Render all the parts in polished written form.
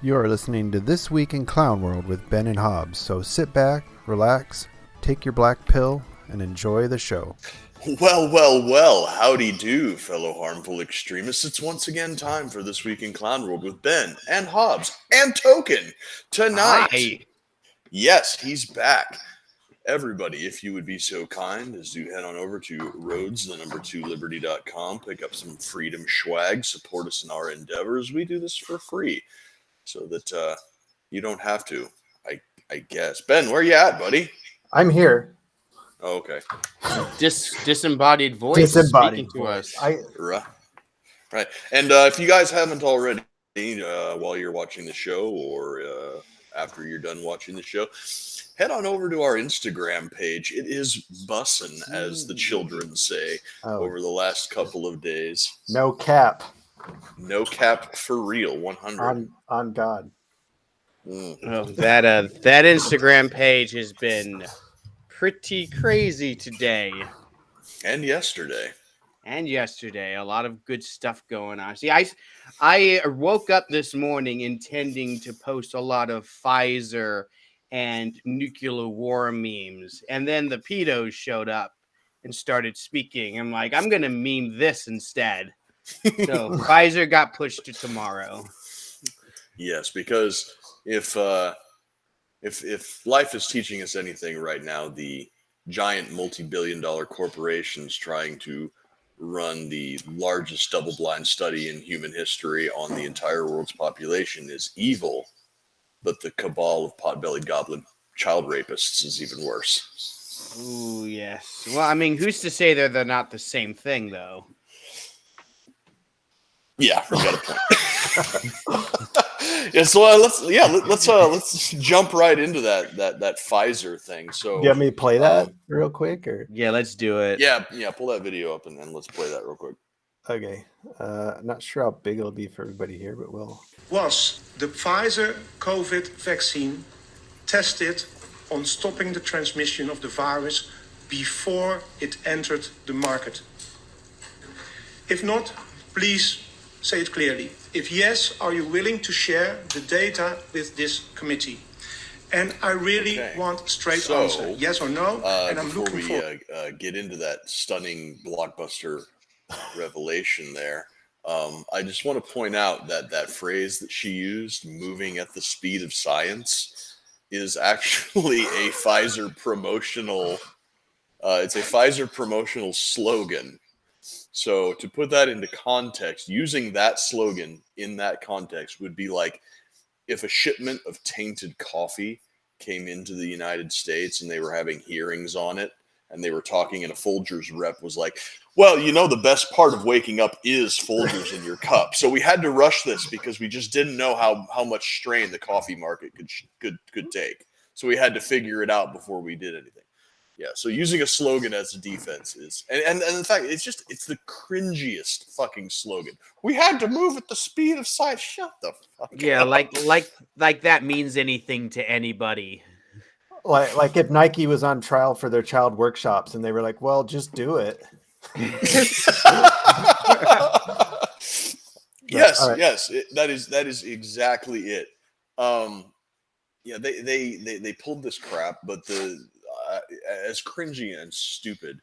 You are listening to This Week in Clown World with Ben and Hobbs, so sit back, relax, take your black pill, and enjoy the show. Well, howdy do, fellow harmful extremists. It's once again time for This Week in Clown World with Ben and Hobbs and Token tonight. Hi. Yes, he's back. Everybody, if you would be so kind as to head on over to roads2liberty.com, pick up some freedom swag, support us in our endeavors. We do this for free so that you don't have to, I guess. Ben, where you at, buddy? I'm here. Oh, okay. Disembodied voice Disembodied speaking to us. Right. And if you guys haven't already, while you're watching the show or after you're done watching the show, head on over to our Instagram page. It is bussin', as the children say, over the last couple of days. No cap. No cap for real, 100. On God. Oh, that Instagram page has been pretty crazy today. And yesterday. A lot of good stuff going on. See, I woke up this morning intending to post a lot of Pfizer and nuclear war memes, and then the pedos showed up and started speaking. I'm like, I'm gonna meme this instead. So Pfizer got pushed to tomorrow. Yes, because if life is teaching us anything right now, the giant multi-billion-dollar corporations trying to run the largest double-blind study in human history on the entire world's population is evil, but the cabal of pot-bellied goblin child rapists is even worse. Ooh, yes. Well, I mean, who's to say they're not the same thing, though? Yeah, we got a point. Yeah, so let's jump right into that Pfizer thing. So, You want me to play that real quick, or? Yeah, let's do it. Yeah, pull that video up and let's play that real quick. Okay. Not sure how big it'll be for everybody here, but we'll. Was the Pfizer COVID vaccine tested on stopping the transmission of the virus before it entered the market? If not, please say it clearly. If yes, are you willing to share the data with this committee? And I really want a straight answer, yes or no. And I'm looking for. Before we get into that stunning blockbuster revelation there, I just want to point out that phrase that she used, "moving at the speed of science," is actually a Pfizer promotional. It's a Pfizer promotional slogan. So to put that into context, using that slogan in that context would be like if a shipment of tainted coffee came into the United States and they were having hearings on it and they were talking and a Folgers rep was like, well, you know, the best part of waking up is Folgers in your cup. So we had to rush this because we just didn't know how much strain the coffee market could take. So we had to figure it out before we did anything. Yeah, so using a slogan as a defense is, and in fact, it's the cringiest fucking slogan. We had to move at the speed of sight. Shut the fuck up. like that means anything to anybody. Like if Nike was on trial for their child workshops and they were like, well, just do it. Yes, that is exactly it. Yeah, they pulled this crap, but as cringy and stupid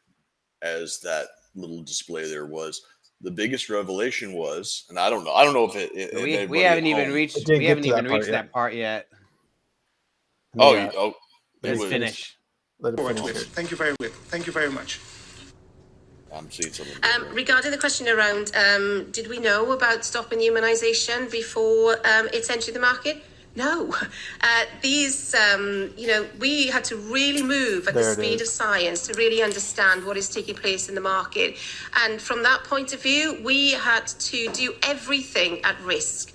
as that little display there was, the biggest revelation was, and I don't know if we haven't even reached that part yet. Let's finish. Thank you very much. I'm seeing something. Regarding the question around, did we know about stopping immunisation before it's entered the market? No. We had to really move at the speed of science to really understand what is taking place in the market. And from that point of view, we had to do everything at risk.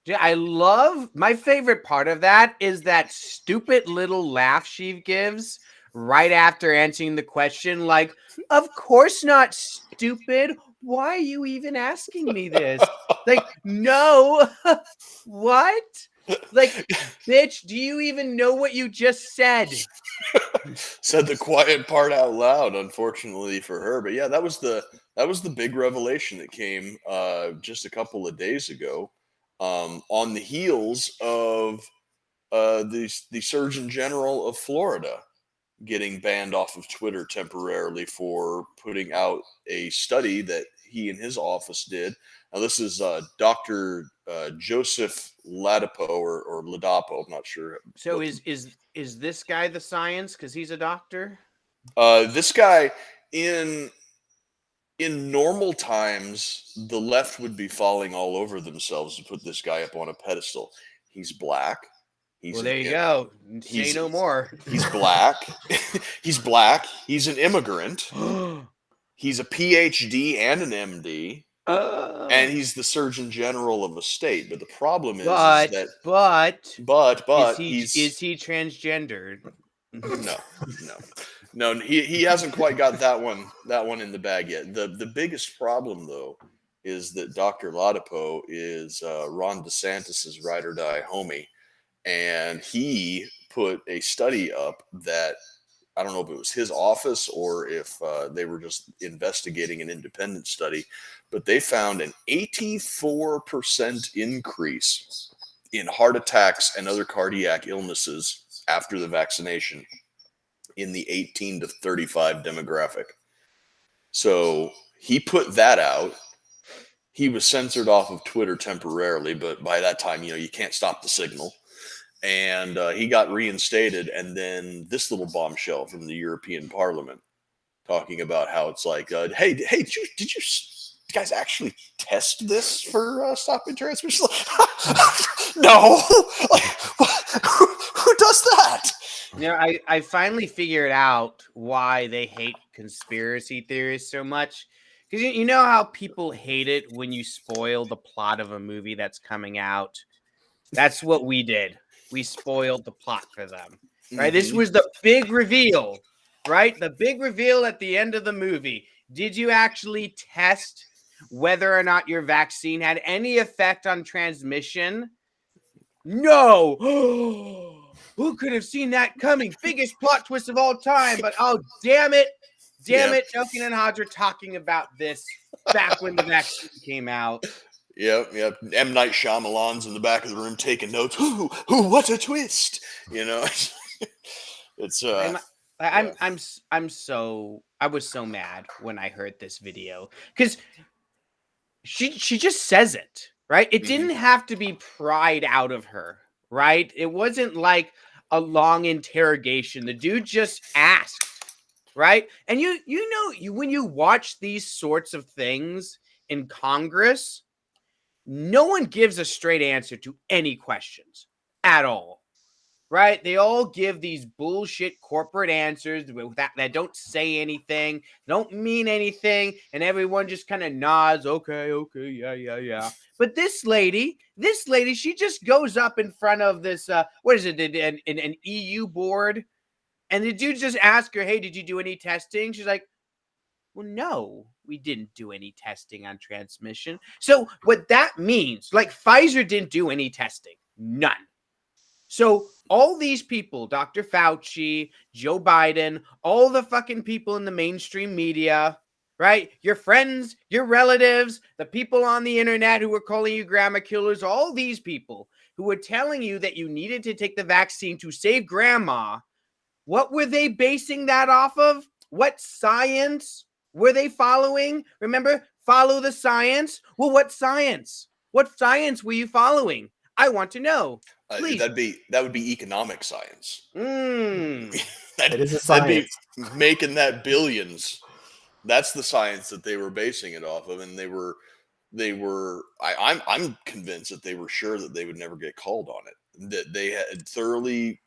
Yeah, I love, my favorite part of that is that stupid little laugh she gives right after answering the question, like, of course not, stupid. Why are you even asking me this? Like, no. What? Like, bitch, do you even know what you just said? Said the quiet part out loud, unfortunately for her. But yeah, that was the big revelation that came just a couple of days ago. on the heels of the Surgeon General of Florida getting banned off of Twitter temporarily for putting out a study that he and his office did. Now, this is Dr. Joseph Ladapo or Ladapo. I'm not sure. So is this guy the science? Because he's a doctor. This guy in normal times, the left would be falling all over themselves to put this guy up on a pedestal. He's black. Well, there you go. Say no more. He's black. He's black. He's an immigrant. He's a PhD and an MD. And he's the Surgeon General of a state. But the problem is that is he transgendered? No, he hasn't quite got that one in the bag yet. The biggest problem though is that Dr. Ladapo is Ron DeSantis's ride or die homie, and he put a study up that I don't know if it was his office or if they were just investigating an independent study, but they found an 84% increase in heart attacks and other cardiac illnesses after the vaccination in the 18 to 35 demographic. So he put that out. He was censored off of Twitter temporarily, but by that time, you can't stop the signal. And he got reinstated. And then this little bombshell from the European Parliament talking about how it's like, hey, did you guys actually test this for stopping transmission? No. Like, who does that? I finally figured out why they hate conspiracy theories so much. Because you know how people hate it when you spoil the plot of a movie that's coming out? That's what we did. We spoiled the plot for them, right? Mm-hmm. This was the big reveal, right? The big reveal at the end of the movie. Did you actually test whether or not your vaccine had any effect on transmission? No. Who could have seen that coming? Biggest plot twist of all time. But oh, damn it. Joking and Hodge are talking about this back when the vaccine came out. Yep. M. Night Shyamalan's in the back of the room taking notes. Ooh, what a twist! It's I was so mad when I heard this video because she just says it, right? It didn't have to be pried out of her, right? It wasn't like a long interrogation. The dude just asked, right? And you know when you watch these sorts of things in Congress, no one gives a straight answer to any questions at all, right? They all give these bullshit corporate answers that don't say anything, don't mean anything, and everyone just kind of nods, okay, yeah. But this lady, she just goes up in front of this, what is it, an EU board, and the dude just asks her, hey, did you do any testing? She's like, well, no, we didn't do any testing on transmission. So what that means, like Pfizer didn't do any testing, none. So all these people, Dr. Fauci, Joe Biden, all the fucking people in the mainstream media, right? Your friends, your relatives, the people on the internet who were calling you grandma killers, all these people who were telling you that you needed to take the vaccine to save grandma, what were they basing that off of? What science were they following? Remember, follow the science. Well, what science? What science were you following? I want to know. That would be economic science. It is a science. That'd be making that billions. That's the science that they were basing it off of, and I'm convinced that they were sure that they would never get called on it. That they had thoroughly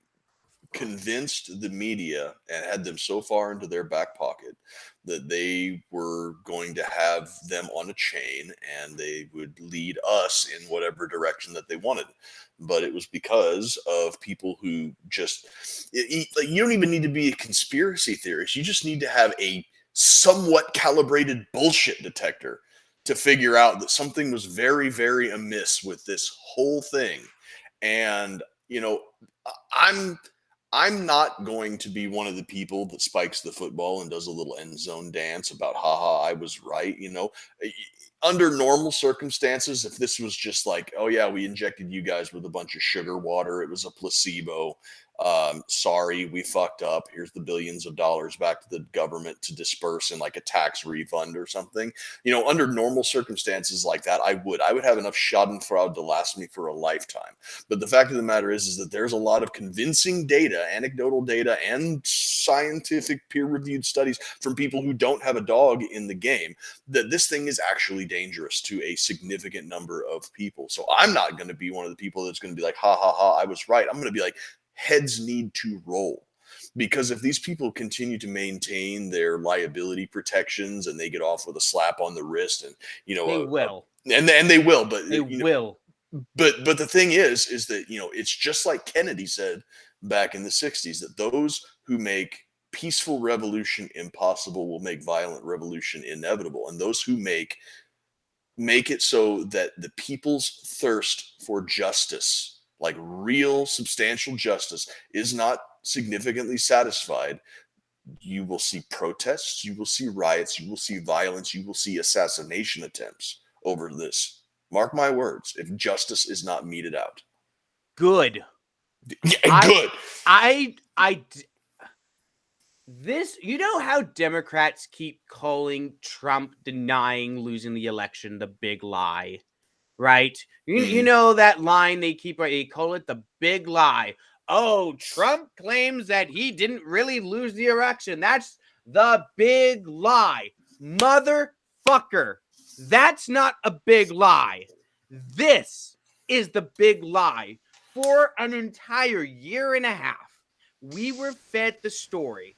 convinced the media and had them so far into their back pocket that they were going to have them on a chain and they would lead us in whatever direction that they wanted. But it was because of people who just, you don't even need to be a conspiracy theorist. You just need to have a somewhat calibrated bullshit detector to figure out that something was very, very amiss with this whole thing. And, I'm not going to be one of the people that spikes the football and does a little end zone dance about, haha, I was right. Under normal circumstances, if this was just like, oh yeah, we injected you guys with a bunch of sugar water, it was a placebo. Sorry, we fucked up. Here's the billions of dollars back to the government to disperse in like a tax refund or something. Under normal circumstances like that, I would have enough schadenfreude to last me for a lifetime. But the fact of the matter is that there's a lot of convincing data, anecdotal data, and scientific peer-reviewed studies from people who don't have a dog in the game that this thing is actually dangerous to a significant number of people. So I'm not going to be one of the people that's going to be like, ha ha ha, I was right. I'm going to be like, heads need to roll, because if these people continue to maintain their liability protections and they get off with a slap on the wrist, and they will, and they will, but they will. But the thing is that it's just like Kennedy said back in the 60s, that those who make peaceful revolution impossible will make violent revolution inevitable, and those who make it so that the people's thirst for justice, like real substantial justice, is not significantly satisfied, you will see protests, you will see riots, you will see violence, you will see assassination attempts over this. Mark my words, if justice is not meted out. Good. Yeah, good. This, how Democrats keep calling Trump denying losing the election the big lie, right? You know that line they call it the big lie. Oh, Trump claims that he didn't really lose the election. That's the big lie. Motherfucker. That's not a big lie. This is the big lie. For an entire year and a half, we were fed the story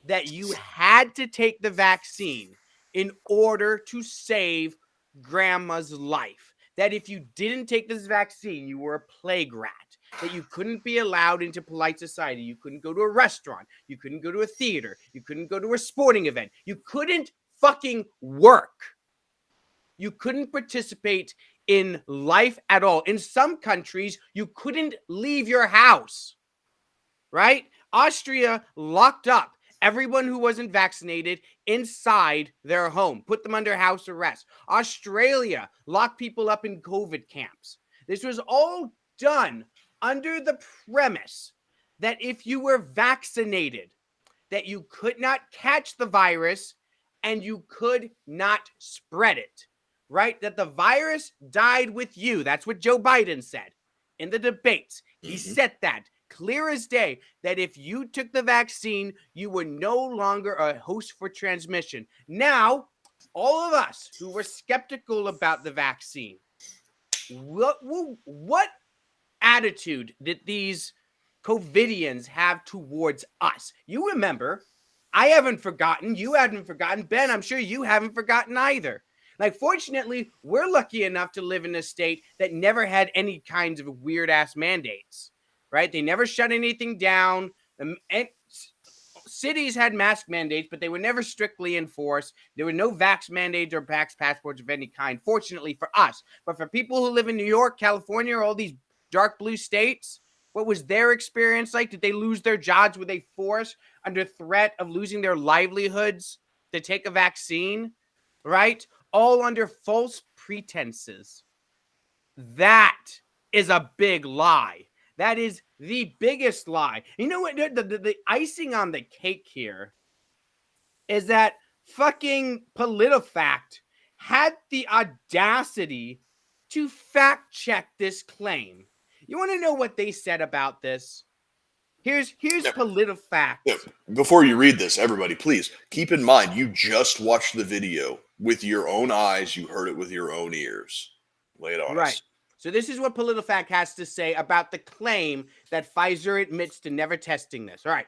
that you had to take the vaccine in order to save grandma's life. That if you didn't take this vaccine, you were a plague rat. That you couldn't be allowed into polite society. You couldn't go to a restaurant. You couldn't go to a theater. You couldn't go to a sporting event. You couldn't fucking work. You couldn't participate in life at all. In some countries, you couldn't leave your house, right? Austria locked up everyone who wasn't vaccinated inside their home, put them under house arrest. Australia locked people up in COVID camps. This was all done under the premise that if you were vaccinated, that you could not catch the virus and you could not spread it, right? That the virus died with you. That's what Joe Biden said in the debates. He said that clear as day, that if you took the vaccine, you were no longer a host for transmission. Now, all of us who were skeptical about the vaccine, what attitude did these COVIDians have towards us? You remember, I haven't forgotten, you haven't forgotten, Ben, I'm sure you haven't forgotten either. Like, fortunately, we're lucky enough to live in a state that never had any kinds of weird-ass mandates, right? They never shut anything down. And cities had mask mandates, but they were never strictly enforced. There were no vax mandates or vax passports of any kind, fortunately for us. But for people who live in New York, California, or all these dark blue states, what was their experience like? Did they lose their jobs? Were they forced under threat of losing their livelihoods to take a vaccine, right? All under false pretenses. That is a big lie. That is the biggest lie. You know what? The icing on the cake here is that fucking PolitiFact had the audacity to fact check this claim. You want to know what they said about this? Here's PolitiFact. Yeah. Before you read this, everybody, please keep in mind, you just watched the video with your own eyes. You heard it with your own ears. Lay it on right. us. So this is what PolitiFact has to say about the claim that Pfizer admits to never testing this. All right.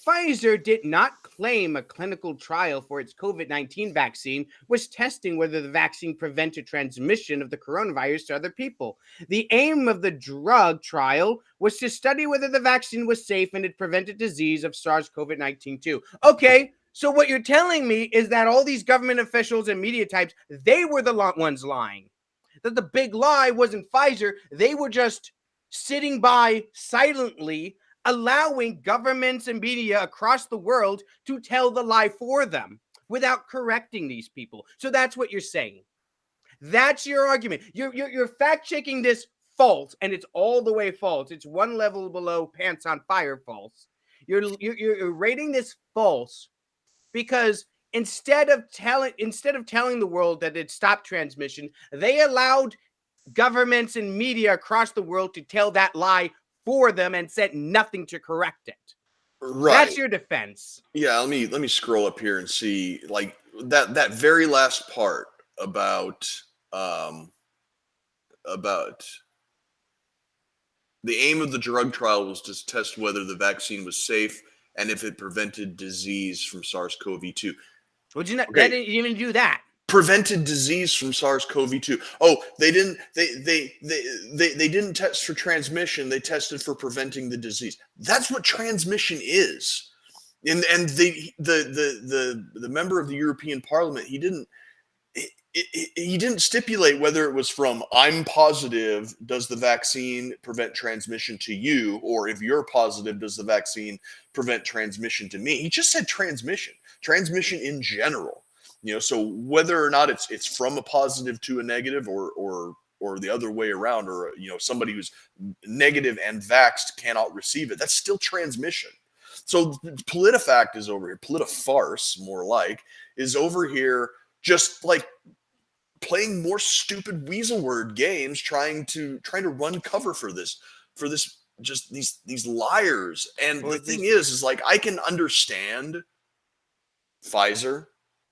Pfizer did not claim a clinical trial for its COVID-19 vaccine was testing whether the vaccine prevented transmission of the coronavirus to other people. The aim of the drug trial was to study whether the vaccine was safe and it prevented disease of SARS-CoV-2 too. Okay, so what you're telling me is that all these government officials and media types, they were the ones lying. That the big lie wasn't Pfizer. They were just sitting by silently, allowing governments and media across the world to tell the lie for them without correcting these people. So that's what you're saying. That's your argument. You're fact checking this false, and it's all the way false. It's one level below pants on fire false. You're rating this false because instead of telling the world that it stopped transmission, they allowed governments and media across the world to tell that lie for them and said nothing to correct it. Right. That's your defense. Yeah, let me scroll up here and see like that very last part about the aim of the drug trial was to test whether the vaccine was safe and if it prevented disease from SARS-CoV-2. Would you not? Okay. They didn't even do that. Prevented disease from SARS-CoV-2. Oh, they didn't. They didn't test for transmission. They tested for preventing the disease. That's what transmission is. And the member of the European Parliament, he didn't stipulate whether it was from I'm positive, does the vaccine prevent transmission to you, or if you're positive, does the vaccine prevent transmission to me? He just said transmission in general. So whether or not it's from a positive to a negative or the other way around, or somebody who's negative and vaxxed cannot receive it, that's still transmission. So PolitiFact is over here, PolitiFarce more like, is over here just like playing more stupid weasel word games, trying to run cover for this just these liars. And the thing is like I can understand Pfizer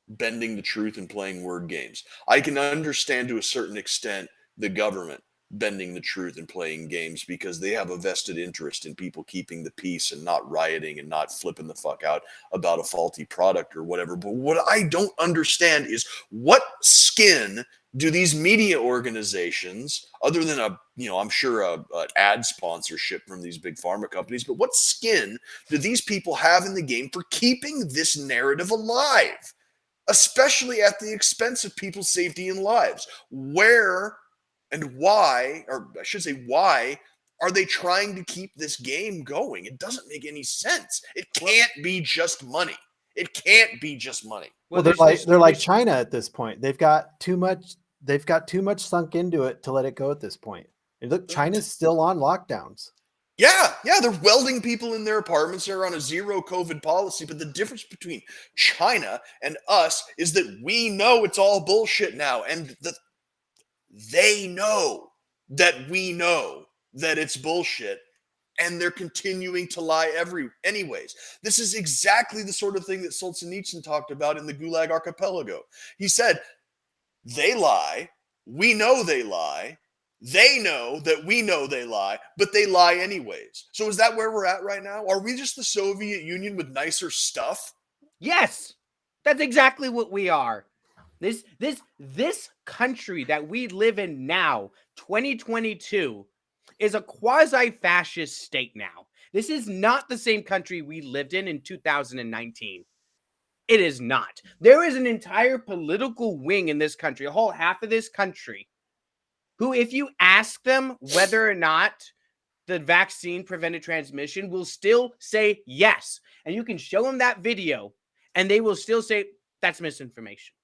bending the truth and playing word games. I can understand to a certain extent the government bending the truth and playing games because they have a vested interest in people keeping the peace and not rioting and not flipping the fuck out about a faulty product or whatever. But what I don't understand is what skin do these media organizations, other than I'm sure a ad sponsorship from these big pharma companies, but what skin do these people have in the game for keeping this narrative alive, especially at the expense of people's safety and lives? Where and why, or I should say why, are they trying to keep this game going? It doesn't make any sense. It can't be just money. It can't be just money. Well, they're like China at this point. They've got too much sunk into it to let it go at this point. And look, China's still on lockdowns. Yeah, they're welding people in their apartments. They're on a zero COVID policy. But the difference between China and us is that we know it's all bullshit now. And they know that we know that it's bullshit, and they're continuing to lie anyways. This is exactly the sort of thing that Solzhenitsyn talked about in the Gulag Archipelago. He said, they lie, we know they lie, they know that we know they lie, but they lie anyways. So is that where we're at right now? Are we just the Soviet Union with nicer stuff? Yes, that's exactly what we are. This country that we live in now, 2022, is a quasi-fascist state now. This is not the same country we lived in 2019. It is not. There is an entire political wing in this country, a whole half of this country, who, if you ask them whether or not the vaccine prevented transmission, will still say yes. And you can show them that video, and they will still say that's misinformation.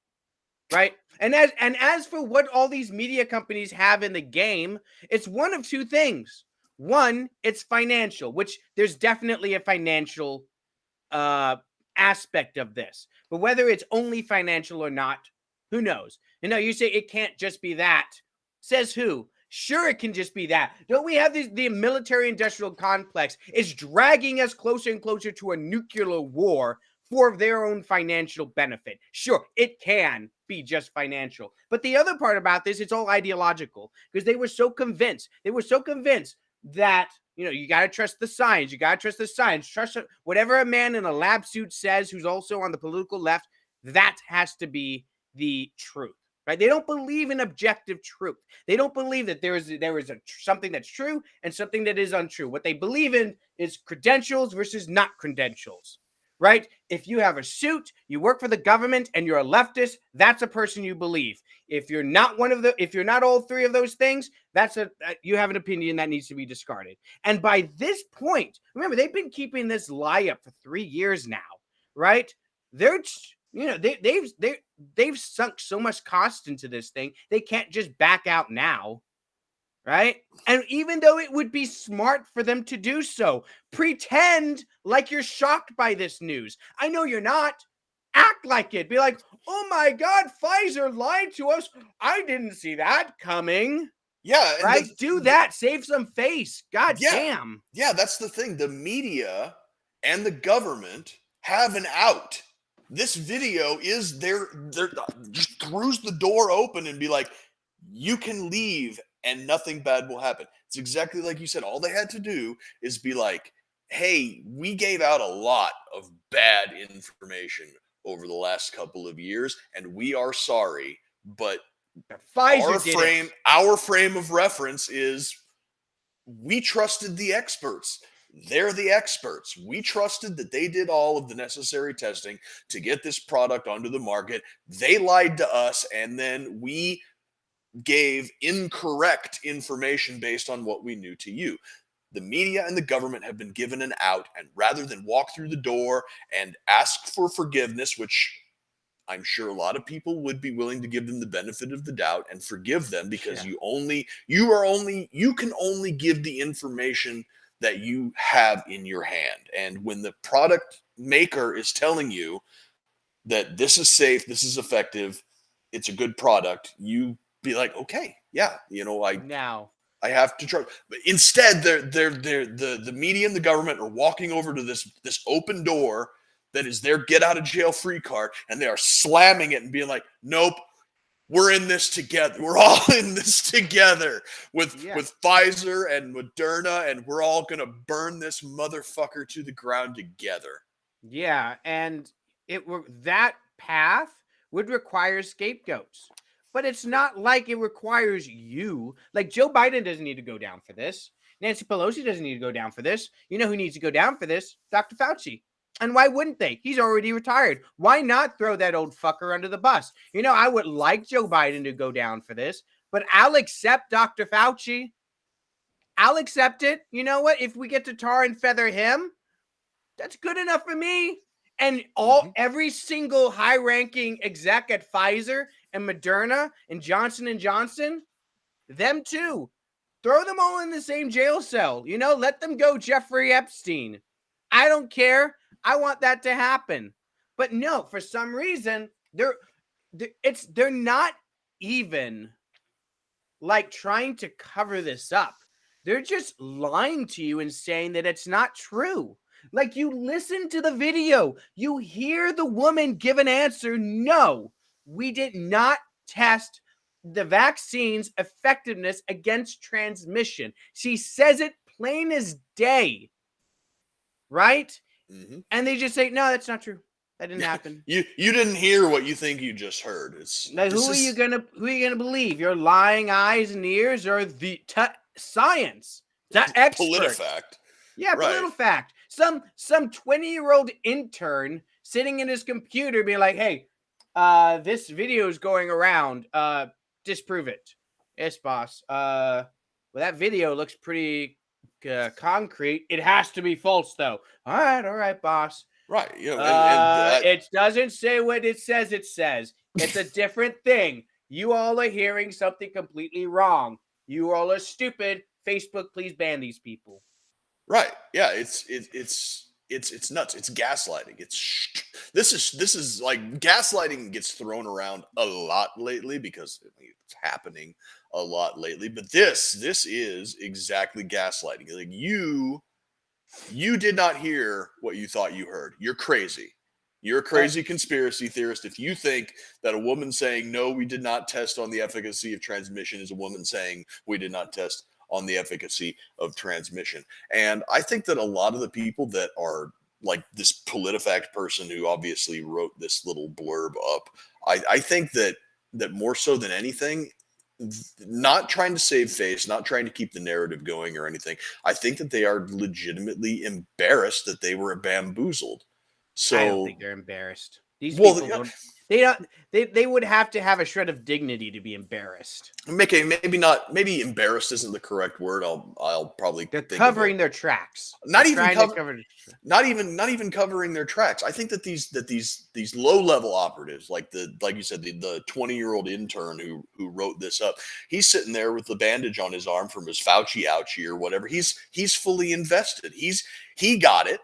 Right. And as for what all these media companies have in the game, it's one of two things. One, it's financial, which there's definitely a financial aspect of this. But whether it's only financial or not, who knows? You say it can't just be that. Says who? Sure, it can just be that. Don't we have the military-industrial complex is dragging us closer and closer to a nuclear war for their own financial benefit? Sure, it can be just financial. But the other part about this, it's all ideological, because they were so convinced. That, you got to trust the science. You got to trust the science. Trust whatever a man in a lab suit says who's also on the political left. That has to be the truth, right? They don't believe in objective truth. They don't believe that there is something that's true and something that is untrue. What they believe in is credentials versus not credentials. right? If you have a suit, you work for the government, and you're a leftist, that's a person you believe. If you're not if you're not all three of those things, you have an opinion that needs to be discarded. And by this point, remember, they've been keeping this lie up for 3 years now, right? They've sunk so much cost into this thing, they can't just back out now. Right? And even though it would be smart for them to do so, pretend like you're shocked by this news. I know you're not. Act like it. Be like, oh my God, Pfizer lied to us. I didn't see that coming. Yeah. Right? Do that. Save some face. God Yeah. damn. Yeah, that's the thing. The media and the government have an out. This video is they're just throws the door open and be like, you can leave and nothing bad will happen. It's exactly like you said. All they had to do is be like, hey, we gave out a lot of bad information over the last couple of years, and we are sorry, but Pfizer our frame of reference is we trusted the experts. They're the experts. We trusted that they did all of the necessary testing to get this product onto the market. They lied to us, and then we gave incorrect information based on what we knew to you. The media and the government have been given an out, and rather than walk through the door and ask for forgiveness, which I'm sure a lot of people would be willing to give them the benefit of the doubt and forgive them, because you can only give the information that you have in your hand. And when the product maker is telling you that this is safe, this is effective, it's a good product, you be like, okay, yeah, I have to trust. But instead, the media and the government are walking over to this open door that is their get out of jail free card, and they are slamming it and being like, nope, we're in this together. We're all in this together with Pfizer and Moderna, and we're all gonna burn this motherfucker to the ground together. Yeah, and that path would require scapegoats. But it's not like it requires you. Like, Joe Biden doesn't need to go down for this. Nancy Pelosi doesn't need to go down for this. You know who needs to go down for this? Dr. Fauci. And why wouldn't they? He's already retired. Why not throw that old fucker under the bus? I would like Joe Biden to go down for this, but I'll accept Dr. Fauci. I'll accept it. You know what? If we get to tar and feather him, that's good enough for me. And every single high-ranking exec at Pfizer and Moderna and Johnson & Johnson, them too. Throw them all in the same jail cell. Let them go Jeffrey Epstein. I don't care. I want that to happen. But no, for some reason, they're not even like trying to cover this up. They're just lying to you and saying that it's not true. Like, you listen to the video, you hear the woman give an answer. No, we did not test the vaccine's effectiveness against transmission. She says it plain as day, right? Mm-hmm. And they just say, no, that's not true. That didn't happen. You didn't hear what you think you just heard. It's like, who are you gonna believe? Your lying eyes and ears, or the science, the expert? PolitiFact. Yeah, right. PolitiFact. Some 20-year-old intern sitting in his computer being like, hey, this video is going around. Disprove it. Yes, boss. Well, that video looks pretty concrete. It has to be false, though. All right, boss. Right. It doesn't say what it says. It says it's a different thing. You all are hearing something completely wrong. You all are stupid. Facebook, please ban these people. Right. Yeah. It's nuts. It's gaslighting. This is like gaslighting gets thrown around a lot lately because it's happening a lot lately. But this is exactly gaslighting. Like, you did not hear what you thought you heard. You're crazy. You're a crazy conspiracy theorist if you think that a woman saying, no, we did not test on the efficacy of transmission is a woman saying we did not test on the efficacy of transmission. And I think that a lot of the people that are like this PolitiFact person who obviously wrote this little blurb up, I think that more so than anything, not trying to save face, not trying to keep the narrative going or anything, I think that they are legitimately embarrassed that they were bamboozled. So I don't think they're embarrassed. These Well, people yeah. don't. They don't. They would have to have a shred of dignity to be embarrassed. maybe not. Maybe embarrassed isn't the correct word. I'll probably They're think of covering their tracks. Not They're even trying cover- to cover. not even covering their tracks. I think that these low level operatives, like you said, the 20-year-old intern who wrote this up, he's sitting there with the bandage on his arm from his Fauci ouchie or whatever. He's fully invested. He got it.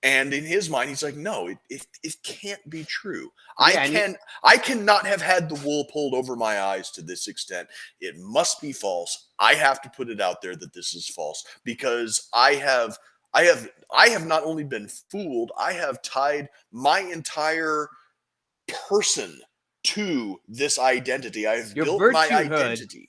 And in his mind, he's like, no, it can't be true. Yeah, I cannot have had the wool pulled over my eyes to this extent. It must be false. I have to put it out there that this is false because I have not only been fooled, I have tied my entire person to this identity. I have Your built my virtuehood. identity.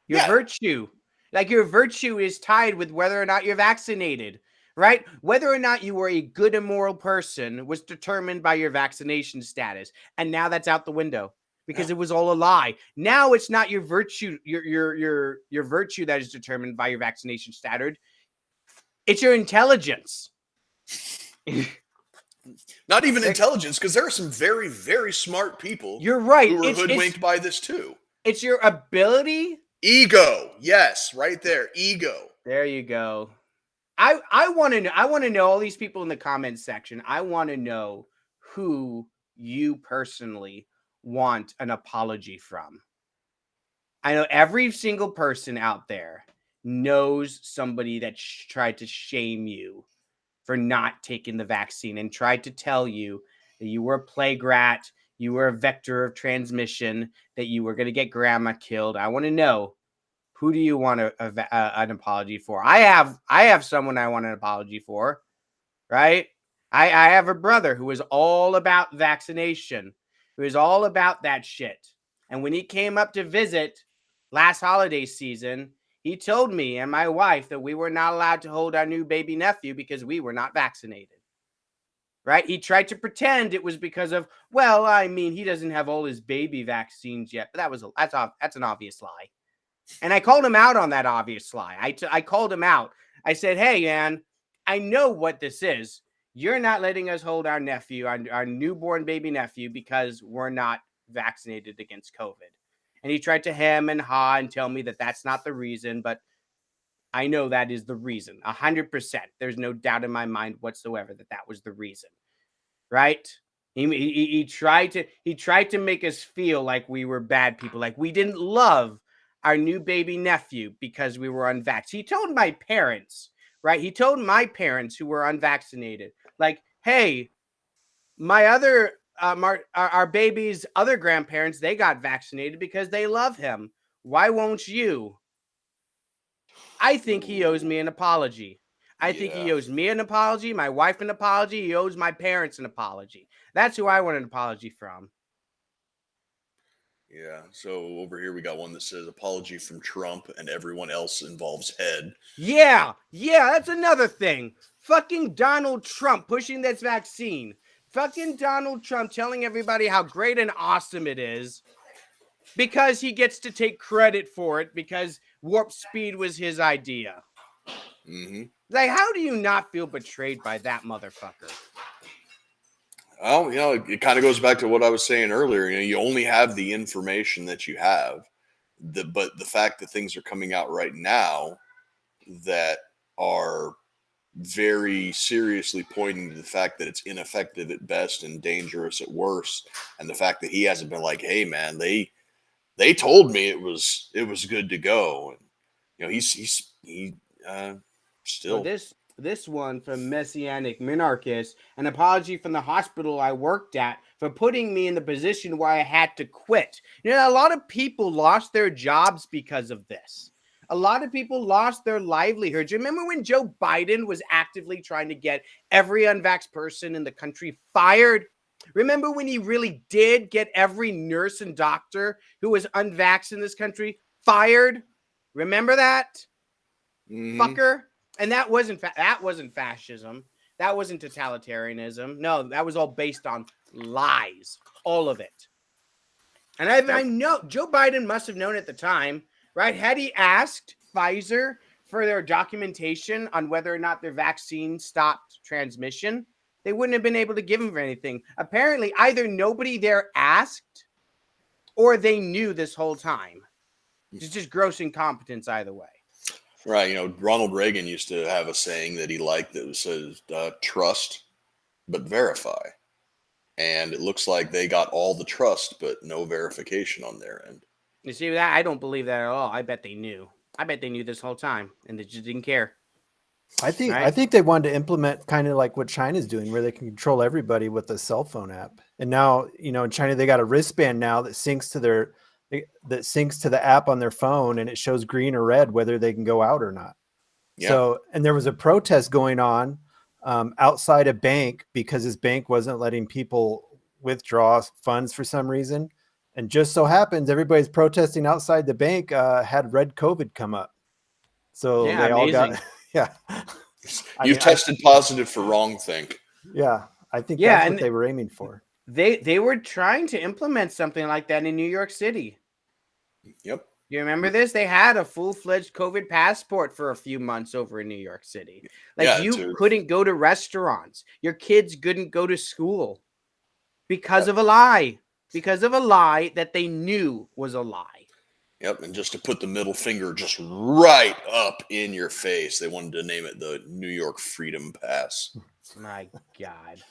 Your virtue, like your virtue is tied with whether or not you're vaccinated, right? Whether or not you were a good and moral person was determined by your vaccination status. And now that's out the window because it was all a lie. Now it's not your virtue, your virtue that is determined by your vaccination status. It's your intelligence. Not even intelligence, because there are some very, very smart people You're right. who are hoodwinked by this too. It's your ability. Ego. Yes, right there. Ego. There you go. I want to know. I want to know all these people in the comments section. I want to know who you personally want an apology from. I know every single person out there knows somebody that tried to shame you for not taking the vaccine and tried to tell you that you were a plague rat, you were a vector of transmission, that you were going to get grandma killed. I want to know, who do you want an apology for? I have someone I want an apology for, right? I have a brother who is all about vaccination, who is all about that shit. And when he came up to visit last holiday season, he told me and my wife that we were not allowed to hold our new baby nephew because we were not vaccinated. Right? He tried to pretend it was because of, well, I mean, he doesn't have all his baby vaccines yet. But that's an obvious lie. And I called him out on that obvious lie. I called him out. I said, hey, man, I know what this is. You're not letting us hold our nephew, our newborn baby nephew, because we're not vaccinated against COVID. And he tried to hem and haw and tell me that that's not the reason, but I know that is the reason. 100%. There's no doubt in my mind whatsoever that that was the reason. Right? He tried to make us feel like we were bad people, like we didn't love our new baby nephew because we were unvaxxed. He told my parents, right? He told my parents who were unvaccinated, like, hey, my other our baby's other grandparents, they got vaccinated because they love him. Why won't you? I think he owes me an apology. I think he owes me an apology, my wife an apology. He owes my parents an apology. That's who I want an apology from. Yeah. So over here we got one that says apology from Trump and everyone else involves head. Yeah, that's another thing. Fucking Donald Trump pushing this vaccine. Fucking Donald Trump telling everybody how great and awesome it is because he gets to take credit for it because warp speed was his idea. Mm-hmm. Like, how do you not feel betrayed by that motherfucker? Well, it kind of goes back to what I was saying earlier. You only have the information that you have. But the fact that things are coming out right now that are very seriously pointing to the fact that it's ineffective at best and dangerous at worst, and the fact that he hasn't been like, hey man, they told me it was good to go, and he's still. Well, this one from Messianic Minarchist, an apology from the hospital I worked at for putting me in the position where I had to quit. A lot of people lost their jobs because of this. A lot of people lost their livelihoods. Remember when Joe Biden was actively trying to get every unvaxxed person in the country fired? Remember when he really did get every nurse and doctor who was unvaxxed in this country fired? Remember that? Mm-hmm. Fucker? And that wasn't fascism. That wasn't totalitarianism. No, that was all based on lies. All of it. And I know Joe Biden must have known at the time, right? Had he asked Pfizer for their documentation on whether or not their vaccine stopped transmission, they wouldn't have been able to give him anything. Apparently, either nobody there asked or they knew this whole time. It's just gross incompetence either way. Right. Ronald Reagan used to have a saying that he liked that says, trust, but verify. And it looks like they got all the trust, but no verification on their end. You see that? I don't believe that at all. I bet they knew. I bet they knew this whole time and they just didn't care. I think Right? I think they wanted to implement kind of like what China's doing, where they can control everybody with a cell phone app. And now, in China, they got a wristband now that syncs to the app on their phone, and it shows green or red whether they can go out or not. Yeah. So, and there was a protest going on outside a bank because his bank wasn't letting people withdraw funds for some reason. And just so happens, everybody's protesting outside the bank had red COVID come up. So Yeah, they all amazing. got, yeah. You tested positive for wrong think. Yeah, I think Yeah, that's and what they were aiming for. They were trying to implement something like that in New York City. Yep. You remember this? They had a full-fledged COVID passport for a few months over in New York City. Like Yeah, you couldn't go to restaurants. Your kids couldn't go to school because of a lie. Because of a lie that they knew was a lie. Yep. And just to put the middle finger just right up in your face, they wanted to name it the New York Freedom Pass. My God.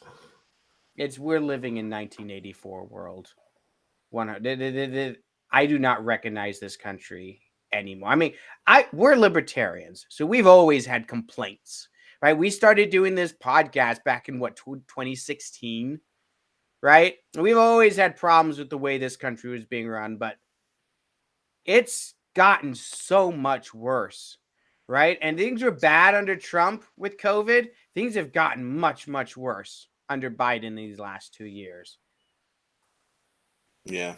We're living in 1984 world. I do not recognize this country anymore. I mean, we're libertarians, so we've always had complaints, right? We started doing this podcast back in 2016, right? We've always had problems with the way this country was being run, but it's gotten so much worse, right? And things were bad under Trump with COVID. Things have gotten much, much worse under Biden these last 2 years. Yeah.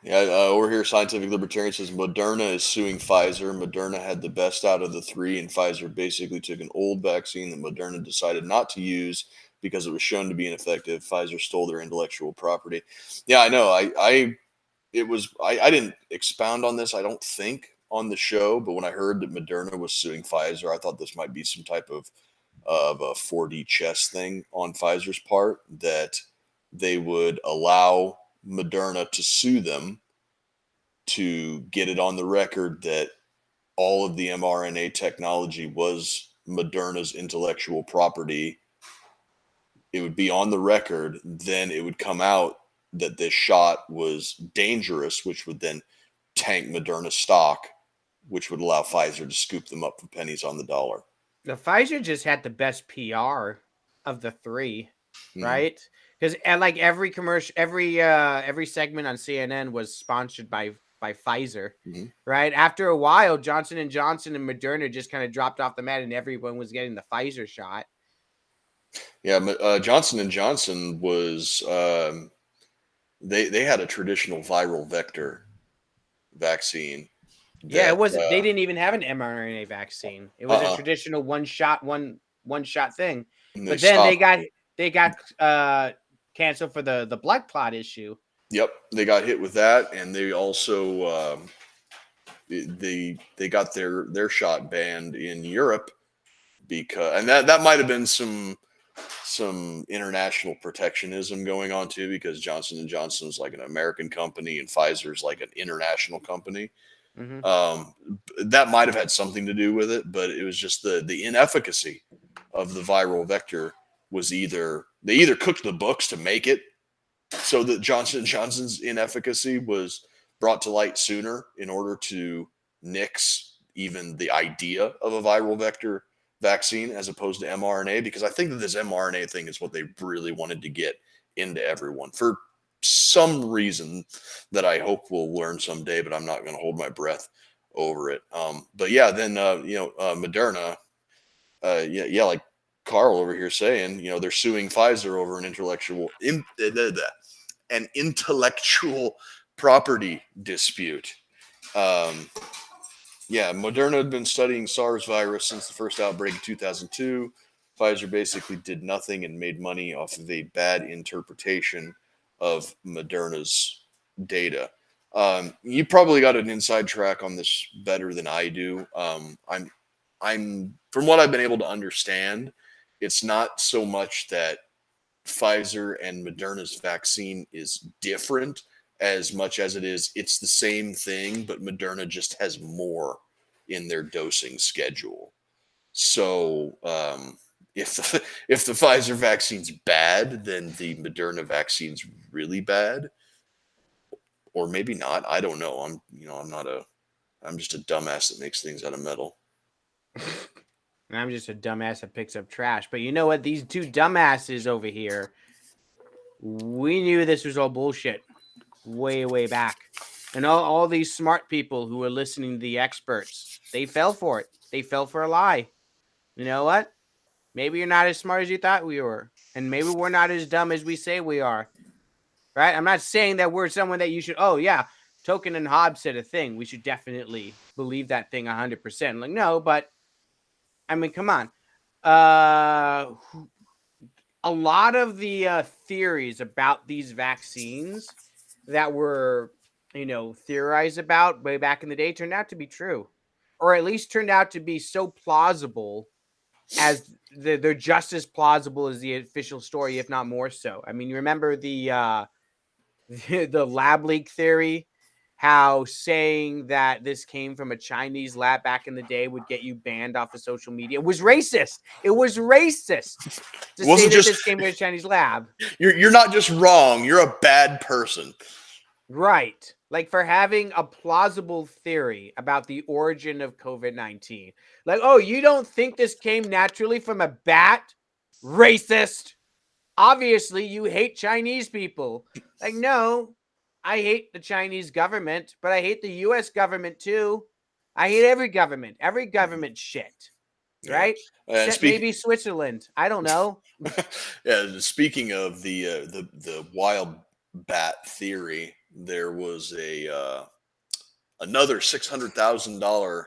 Yeah, over here, Scientific Libertarian says Moderna is suing Pfizer. Moderna had the best out of the three, and Pfizer basically took an old vaccine that Moderna decided not to use because it was shown to be ineffective. Pfizer stole their intellectual property. Yeah, I know. I didn't expound on this, I don't think, on the show, but when I heard that Moderna was suing Pfizer, I thought this might be some type of a 4D chess thing on Pfizer's part, that they would allow Moderna to sue them to get it on the record that all of the mRNA technology was Moderna's intellectual property. It would be on the record, then it would come out that this shot was dangerous, which would then tank Moderna stock, which would allow Pfizer to scoop them up for pennies on the dollar. The Pfizer just had the best PR of the three, right? Because like every commercial, every segment on CNN was sponsored by Pfizer, right? After a while, Johnson & Johnson and Moderna just kind of dropped off the mat, and everyone was getting the Pfizer shot. Yeah, Johnson & Johnson was they had a traditional viral vector vaccine. Yeah, it wasn't. They didn't even have an mRNA vaccine. It was a traditional one shot thing. But then they got canceled for the blood clot issue. Yep, they got hit with that, and they also they got their shot banned in Europe and that might have been some international protectionism going on too, because Johnson & Johnson is like an American company and Pfizer's like an international company. That might have had something to do with it, but it was just the inefficacy of the viral vector was they either cooked the books to make it so that Johnson & Johnson's inefficacy was brought to light sooner in order to nix even the idea of a viral vector vaccine as opposed to mRNA, because I think that this mRNA thing is what they really wanted to get into everyone for some reason that I hope we'll learn someday, but I'm not going to hold my breath over it. But yeah, then Moderna, like Carl over here saying, they're suing Pfizer over an intellectual property dispute. Moderna had been studying SARS virus since the first outbreak in 2002. Pfizer basically did nothing and made money off of a bad interpretation of Moderna's data. You probably got an inside track on this better than I do. I'm from what I've been able to understand, it's not so much that Pfizer and Moderna's vaccine is different as much as it's the same thing, but Moderna just has more in their dosing schedule. So if if the Pfizer vaccine's bad, then the Moderna vaccine's really bad, or maybe not. I don't know. I'm just a dumbass that makes things out of metal. And I'm just a dumbass that picks up trash. But you know what? These two dumbasses over here, we knew this was all bullshit way, way back. And all these smart people who were listening to the experts, they fell for it. They fell for a lie. You know what? Maybe you're not as smart as you thought we were. And maybe we're not as dumb as we say we are. Right? I'm not saying that we're someone that you should, oh, yeah, Token and Hobbes said a thing. We should definitely believe that thing 100%. Like, no, but I mean, come on. A lot of the theories about these vaccines that were, theorized about way back in the day turned out to be true, or at least turned out to be so plausible as they're just as plausible as the official story, if not more so. I mean, you remember the lab leak theory, how saying that this came from a Chinese lab back in the day would get you banned off of social media. It was racist. It was racist to say that this came from a Chinese lab. You're not just wrong. You're a bad person. Right. Like for having a plausible theory about the origin of COVID-19. Like, oh, you don't think this came naturally from a bat? Racist. Obviously, you hate Chinese people. Like, no. I hate the Chinese government, but I hate the U.S. government too. I hate every government shit, right? Except maybe Switzerland. I don't know. Yeah. Speaking of the wild bat theory, there was another $600,000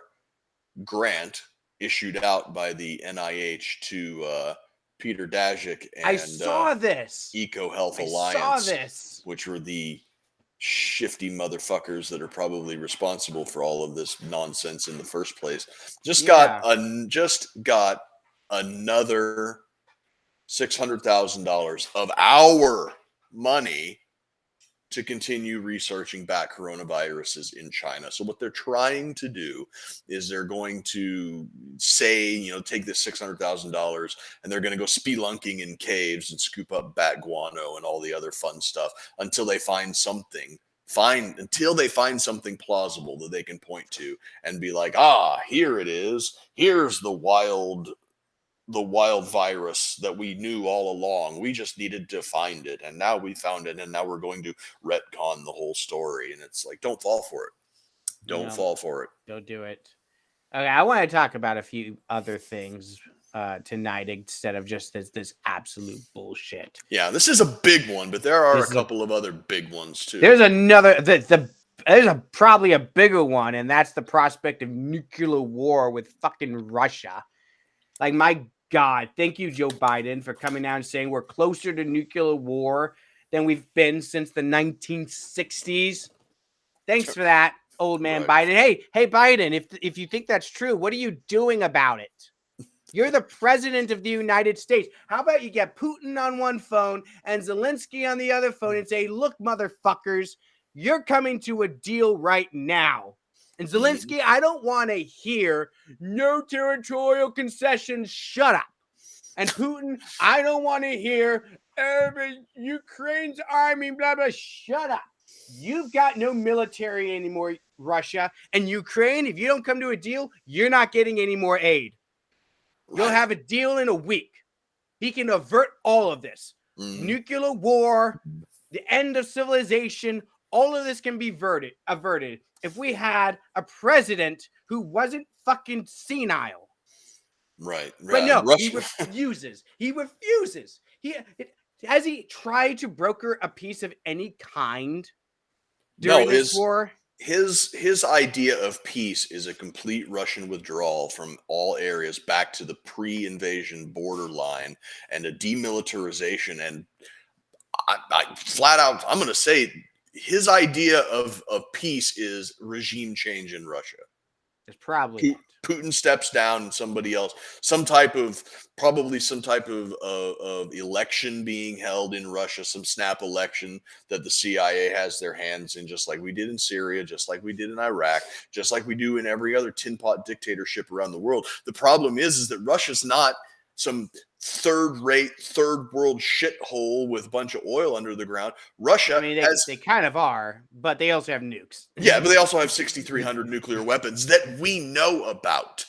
grant issued out by the NIH to Peter Daszak and I saw this EcoHealth Alliance, which were the shifty motherfuckers that are probably responsible for all of this nonsense in the first place. Just got another $600,000 of our money to continue researching back coronaviruses in China. So what they're trying to do is they're going to say, take this $600,000 and they're going to go spelunking in caves and scoop up bat guano and all the other fun stuff until they find something plausible that they can point to and be like, here it is. Here's the wild virus that we knew all along. We just needed to find it, and now we found it, and now we're going to retcon the whole story. And it's like, don't fall for it. Don't fall for it. Don't do it. Okay, I want to talk about a few other things tonight instead of just this absolute bullshit. Yeah, this is a big one, but there are a couple of other big ones too. There's another there's probably a bigger one, and that's the prospect of nuclear war with fucking Russia. Like, my God, thank you, Joe Biden, for coming out and saying we're closer to nuclear war than we've been since the 1960s. Thanks for that, old man Biden. Hey, Biden, if you think that's true, what are you doing about it? You're the president of the United States. How about you get Putin on one phone and Zelensky on the other phone and say, look, motherfuckers, you're coming to a deal right now. And Zelensky, I don't want to hear no territorial concessions. Shut up. And Putin, I don't want to hear Ukraine's army, blah, blah. Shut up. You've got no military anymore, Russia. And Ukraine, if you don't come to a deal, you're not getting any more aid. You'll have a deal in a week. He can avert all of this. Nuclear war, the end of civilization, all of this can be averted if we had a president who wasn't fucking senile. Right. But no, he refuses. Has he tried to broker a peace of any kind during this war? His idea of peace is a complete Russian withdrawal from all areas back to the pre-invasion borderline and a demilitarization. And I flat out, I'm going to say his idea of peace is regime change in Russia. It's probably Putin steps down and somebody else, probably some type of election being held in Russia, some snap election that the CIA has their hands in, just like we did in Syria, just like we did in Iraq, just like we do in every other tin pot dictatorship around the world. The problem is that Russia's not some third-rate, third-world shithole with a bunch of oil under the ground. Russia I mean, they kind of are, but they also have nukes. Yeah, but they also have 6,300 nuclear weapons that we know about.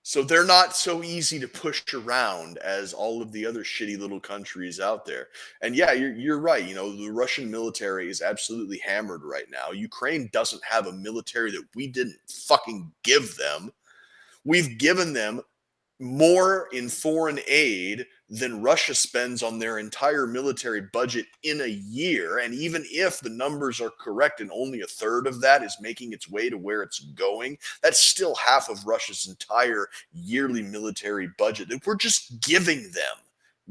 So they're not so easy to push around as all of the other shitty little countries out there. And yeah, you're right. You know, the Russian military is absolutely hammered right now. Ukraine doesn't have a military that we didn't fucking give them. We've given them more in foreign aid than Russia spends on their entire military budget in a year. And even if the numbers are correct and only a third of that is making its way to where it's going, that's still half of Russia's entire yearly military budget that we're just giving them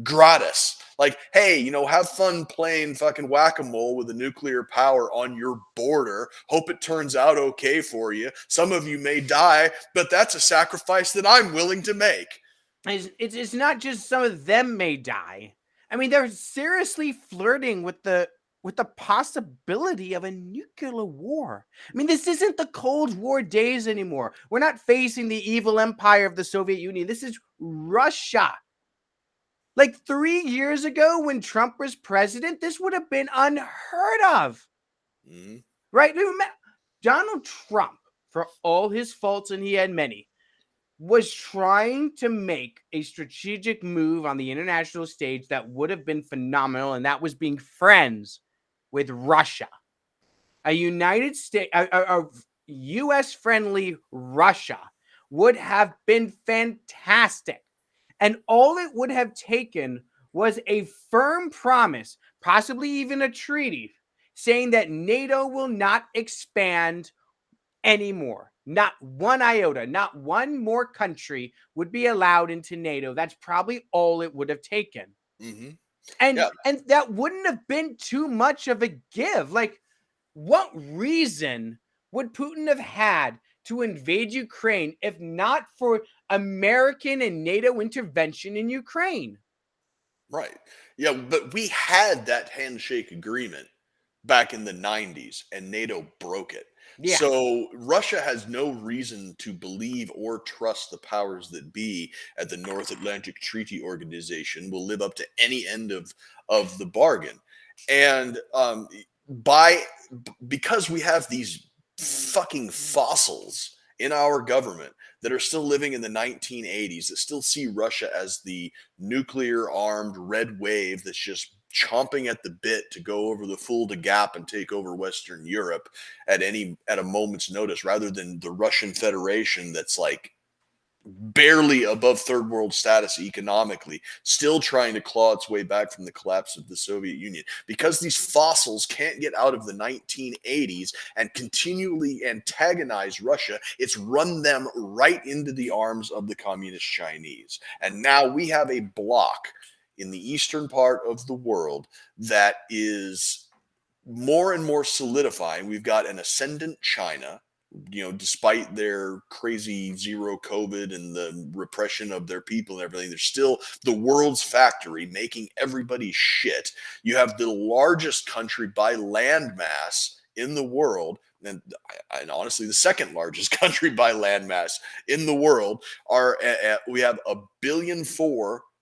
gratis. Like, hey, you know, have fun playing fucking whack-a-mole with the nuclear power on your border. Hope it turns out okay for you. Some of you may die, but that's a sacrifice that I'm willing to make. It's not just some of them may die. I mean, they're seriously flirting with the possibility of a nuclear war. I mean, this isn't the Cold War days anymore. We're not facing the evil empire of the Soviet Union. This is Russia. Like 3 years ago when Trump was president, this would have been unheard of. Mm-hmm. Right? Donald Trump, for all his faults, and he had many, was trying to make a strategic move on the international stage that would have been phenomenal, and that was being friends with Russia. A United States, a U.S.-friendly Russia would have been fantastic. And all it would have taken was a firm promise, possibly even a treaty, saying that NATO will not expand anymore. Not one iota, not one more country would be allowed into NATO. That's probably all it would have taken. Mm-hmm. And that wouldn't have been too much of a give. Like, what reason would Putin have had to invade Ukraine if not for American and NATO intervention in Ukraine? Right. Yeah, but we had that handshake agreement back in the 90s and NATO broke it. Yeah. So Russia has no reason to believe or trust the powers that be at the North Atlantic Treaty Organization will live up to any end of the bargain. And because we have these fucking fossils in our government that are still living in the 1980s, that still see Russia as the nuclear armed red wave that's just chomping at the bit to go over the Fulda Gap and take over Western Europe at a moment's notice, rather than the Russian Federation that's like barely above third world status economically, still trying to claw its way back from the collapse of the Soviet Union. Because these fossils can't get out of the 1980s and continually antagonize Russia, it's run them right into the arms of the communist Chinese. And now we have a block in the eastern part of the world that is more and more solidifying. We've got an ascendant China, you know, despite their crazy zero COVID and the repression of their people and everything, they're still the world's factory making everybody shit. You have the largest country by land mass in the world, and honestly, the second largest country by land mass in the world. We have 1.4 billion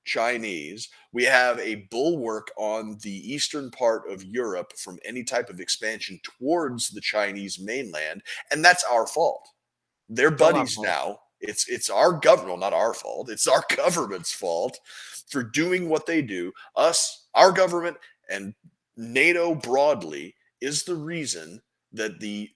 Chinese. We have a bulwark on the eastern part of Europe from any type of expansion towards the Chinese mainland, and that's our fault. They're buddies now. It's our government, well, not our fault. It's our government's fault for doing what they do. Our government, and NATO broadly is the reason that the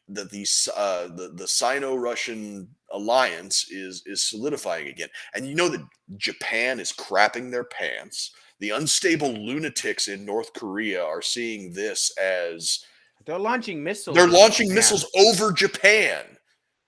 Sino-Russian alliance is solidifying again. And you know that Japan is crapping their pants. The unstable lunatics in North Korea are seeing this as they're launching missiles. They're launching missiles over Japan.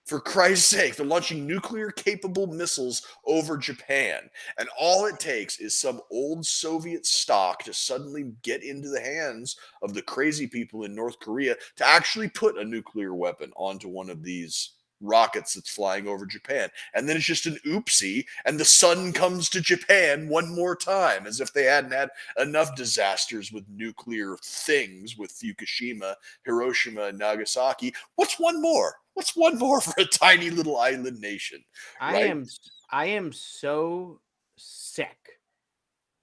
For Christ's sake, they're launching nuclear-capable missiles over Japan. And all it takes is some old Soviet stock to suddenly get into the hands of the crazy people in North Korea to actually put a nuclear weapon onto one of these rockets that's flying over Japan. And then it's just an oopsie, and the sun comes to Japan one more time, as if they hadn't had enough disasters with nuclear things with Fukushima, Hiroshima, and Nagasaki. What's one more? What's one more for a tiny little island nation? Right? I am so sick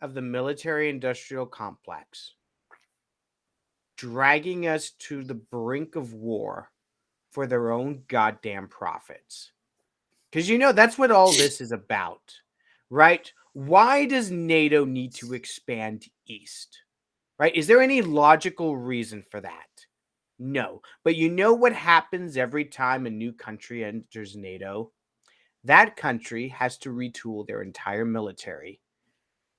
of the military industrial complex dragging us to the brink of war for their own goddamn profits. Because that's what all this is about, right? Why does NATO need to expand east? Right? Is there any logical reason for that? No. But you know what happens every time a new country enters NATO? That country has to retool their entire military,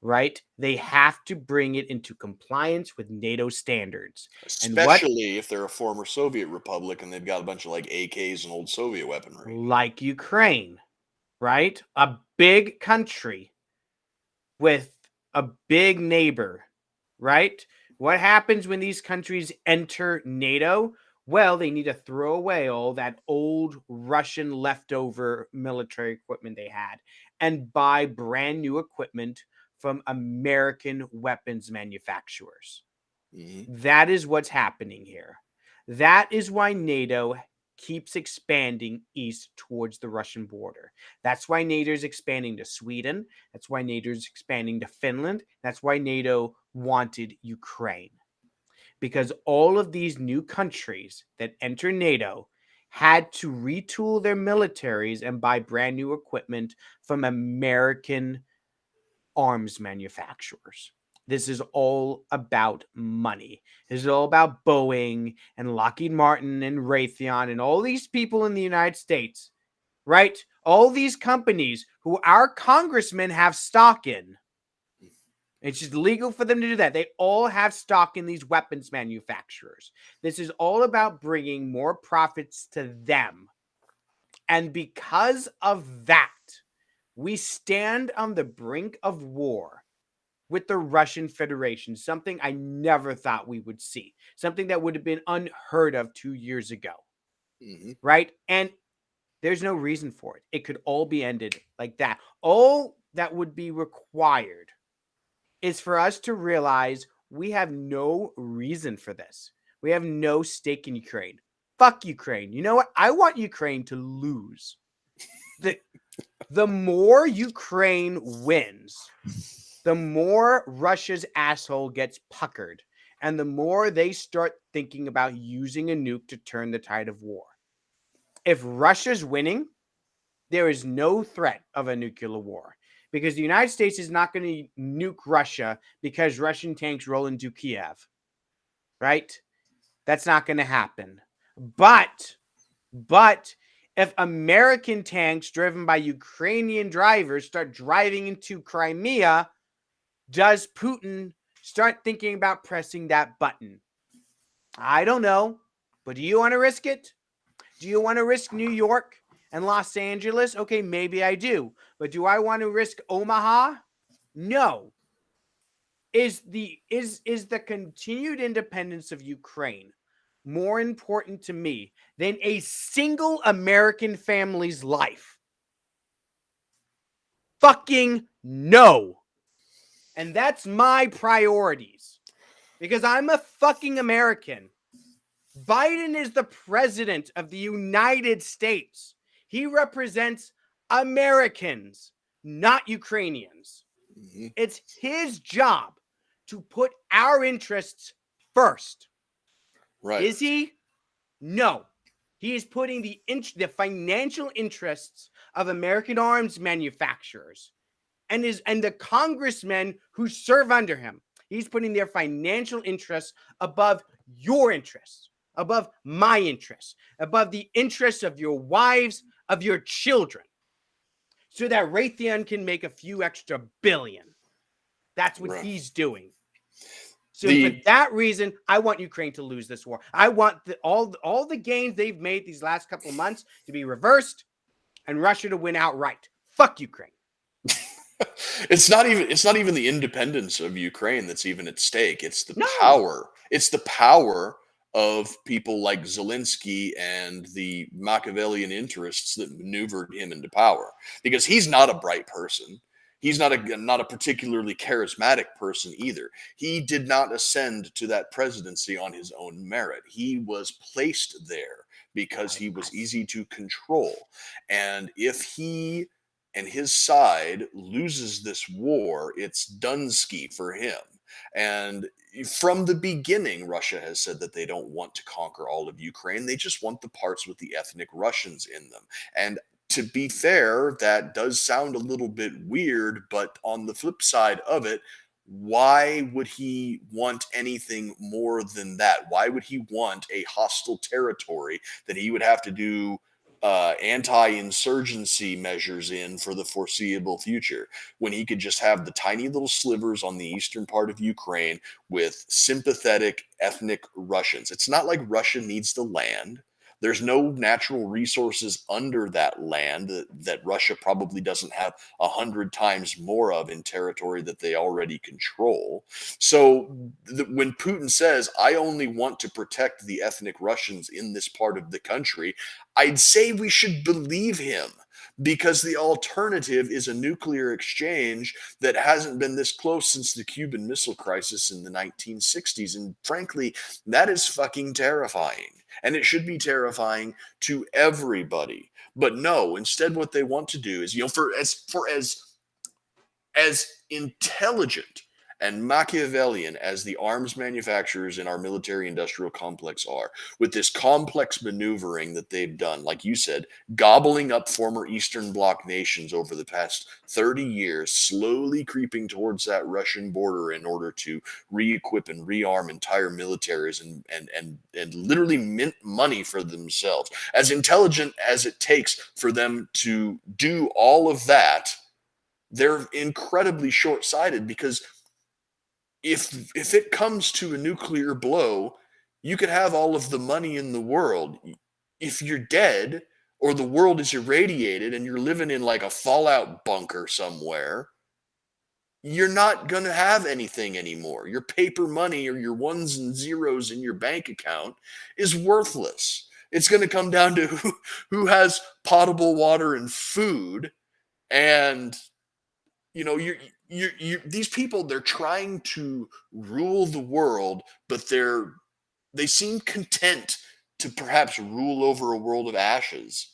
right? They have to bring it into compliance with NATO standards. Especially if they're a former Soviet republic and they've got a bunch of like AKs and old Soviet weaponry. Like Ukraine, right? A big country with a big neighbor, right? What happens when these countries enter NATO? Well, they need to throw away all that old Russian leftover military equipment they had and buy brand new equipment from American weapons manufacturers. Mm-hmm. That is what's happening here. That is why NATO keeps expanding east towards the Russian border. That's why NATO is expanding to Sweden. That's why NATO is expanding to Finland. That's why NATO wanted Ukraine. Because all of these new countries that enter NATO had to retool their militaries and buy brand new equipment from American arms manufacturers. This is all about money. This is all about Boeing and Lockheed Martin and Raytheon and all these people in the United States, right? All these companies who our congressmen have stock in. It's just legal for them to do that. They all have stock in these weapons manufacturers. This is all about bringing more profits to them. And because of that, we stand on the brink of war with the Russian Federation, something I never thought we would see, something that would have been unheard of 2 years ago, right? And there's no reason for it. It could all be ended like that. All that would be required is for us to realize we have no reason for this. We have no stake in Ukraine. Fuck Ukraine. You know what? I want Ukraine to lose. The more Ukraine wins, the more Russia's asshole gets puckered, and the more they start thinking about using a nuke to turn the tide of war. If Russia's winning, there is no threat of a nuclear war, because the United States is not going to nuke Russia because Russian tanks roll into Kiev, right? That's not going to happen. But if American tanks driven by Ukrainian drivers start driving into Crimea, does Putin start thinking about pressing that button? I don't know. But do you want to risk it? Do you want to risk New York and Los Angeles? Okay, maybe I do. But do I want to risk Omaha? No. Is the continued independence of Ukraine more important to me than a single American family's life? Fucking no. And that's my priorities. Because I'm a fucking American. Biden is the president of the United States. He represents Americans, not Ukrainians. It's his job to put our interests first. Right. Is he? No. He is putting the financial interests of American arms manufacturers and the congressmen who serve under him. He's putting their financial interests above your interests, above my interests, above the interests of your wives, of your children, so that Raytheon can make a few extra billion. That's what he's doing. So for that reason, I want Ukraine to lose this war. I want all the gains they've made these last couple of months to be reversed and Russia to win outright. Fuck Ukraine. It's not even the independence of Ukraine that's even at stake. It's the power. It's the power of people like Zelensky and the Machiavellian interests that maneuvered him into power, because he's not a bright person. He's not a particularly charismatic person either. He did not ascend to that presidency on his own merit. He was placed there because he was easy to control. And if he and his side loses this war, it's Dunsky for him. And from the beginning, Russia has said that they don't want to conquer all of Ukraine. They just want the parts with the ethnic Russians in them. And to be fair, that does sound a little bit weird, but on the flip side of it, why would he want anything more than that? Why would he want a hostile territory that he would have to do anti-insurgency measures in for the foreseeable future, when he could just have the tiny little slivers on the eastern part of Ukraine with sympathetic ethnic Russians? It's not like Russia needs the land. There's no natural resources under that land that Russia probably doesn't have 100 times more of in territory that they already control. So when Putin says, I only want to protect the ethnic Russians in this part of the country, I'd say we should believe him, because the alternative is a nuclear exchange that hasn't been this close since the Cuban Missile Crisis in the 1960s. And frankly, that is fucking terrifying. And it should be terrifying to everybody. But no, instead what they want to do is, for as intelligent and Machiavellian as the arms manufacturers in our military industrial complex are, with this complex maneuvering that they've done, like you said, gobbling up former Eastern Bloc nations over the past 30 years, slowly creeping towards that Russian border in order to re-equip and rearm entire militaries and literally mint money for themselves. As intelligent as it takes for them to do all of that, they're incredibly short-sighted, because if it comes to a nuclear blow, you could have all of the money in the world. If you're dead, or the world is irradiated and you're living in like a fallout bunker somewhere, you're not going to have anything anymore. Your paper money or your ones and zeros in your bank account is worthless. It's going to come down to who has potable water and food. And these people, they're trying to rule the world, but they seem content to perhaps rule over a world of ashes.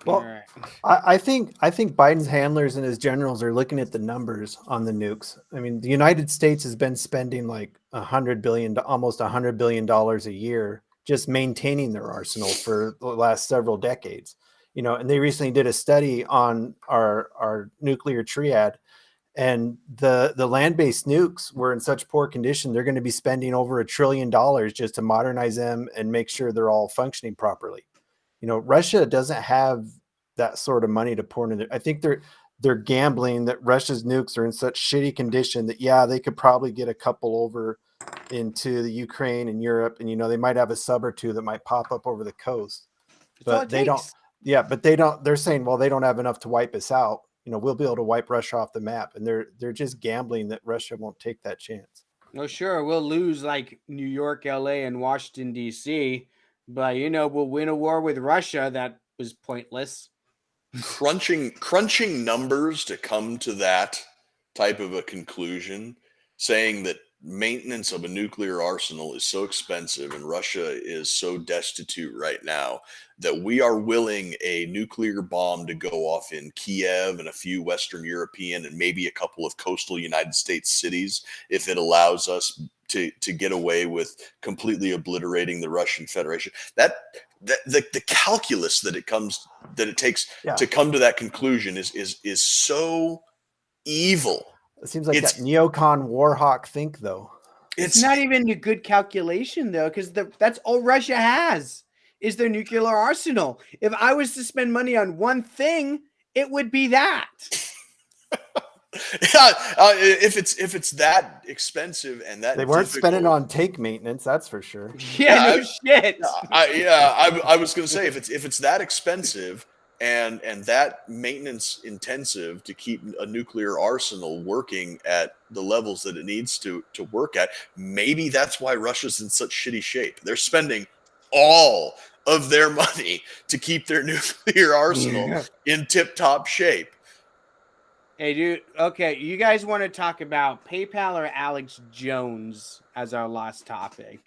Well, I think Biden's handlers and his generals are looking at the numbers on the nukes. I mean, the United States has been spending like almost $100 billion a year just maintaining their arsenal for the last several decades. And they recently did a study on our nuclear triad, and the land-based nukes were in such poor condition, they're going to be spending over $1 trillion just to modernize them and make sure they're all functioning properly. Russia doesn't have that sort of money to pour into. I think they're gambling that Russia's nukes are in such shitty condition that, yeah, they could probably get a couple over into the Ukraine and Europe, and they might have a sub or two that might pop up over the coast, but they don't. Yeah, but they don't. They're saying, well, they don't have enough to wipe us out. We'll be able to wipe Russia off the map, and they're just gambling that Russia won't take that chance. No, sure, we'll lose like New York, LA, and Washington D.C., but we'll win a war with Russia that was pointless. Crunching numbers to come to that type of a conclusion, saying that maintenance of a nuclear arsenal is so expensive and Russia is so destitute right now that we are willing a nuclear bomb to go off in Kiev and a few Western European and maybe a couple of coastal United States cities if it allows us to get away with completely obliterating the Russian Federation. The calculus that it takes to come to that conclusion is so evil. It seems like that neocon warhawk think, though. It's not even a good calculation, though, because that's all Russia has is their nuclear arsenal. If I was to spend money on one thing, it would be that. If it's that expensive and that they weren't spending on tank maintenance, that's for sure. Yeah, no shit. I was going to say if it's that expensive, and that maintenance intensive to keep a nuclear arsenal working at the levels that it needs to work at. Maybe that's why Russia's in such shitty shape. They're spending all of their money to keep their nuclear arsenal in tip-top shape. Hey, dude. Okay, you guys want to talk about PayPal or Alex Jones as our last topic?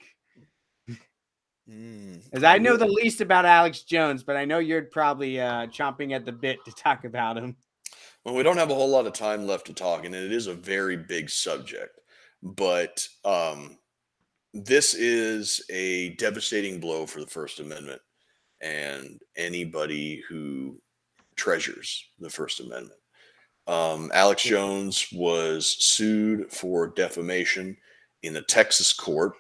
Because I know the least about Alex Jones, but I know you're probably chomping at the bit to talk about him. Well, we don't have a whole lot of time left to talk, and it is a very big subject. But this is a devastating blow for the First Amendment and anybody who treasures the First Amendment. Alex Jones was sued for defamation in a Texas court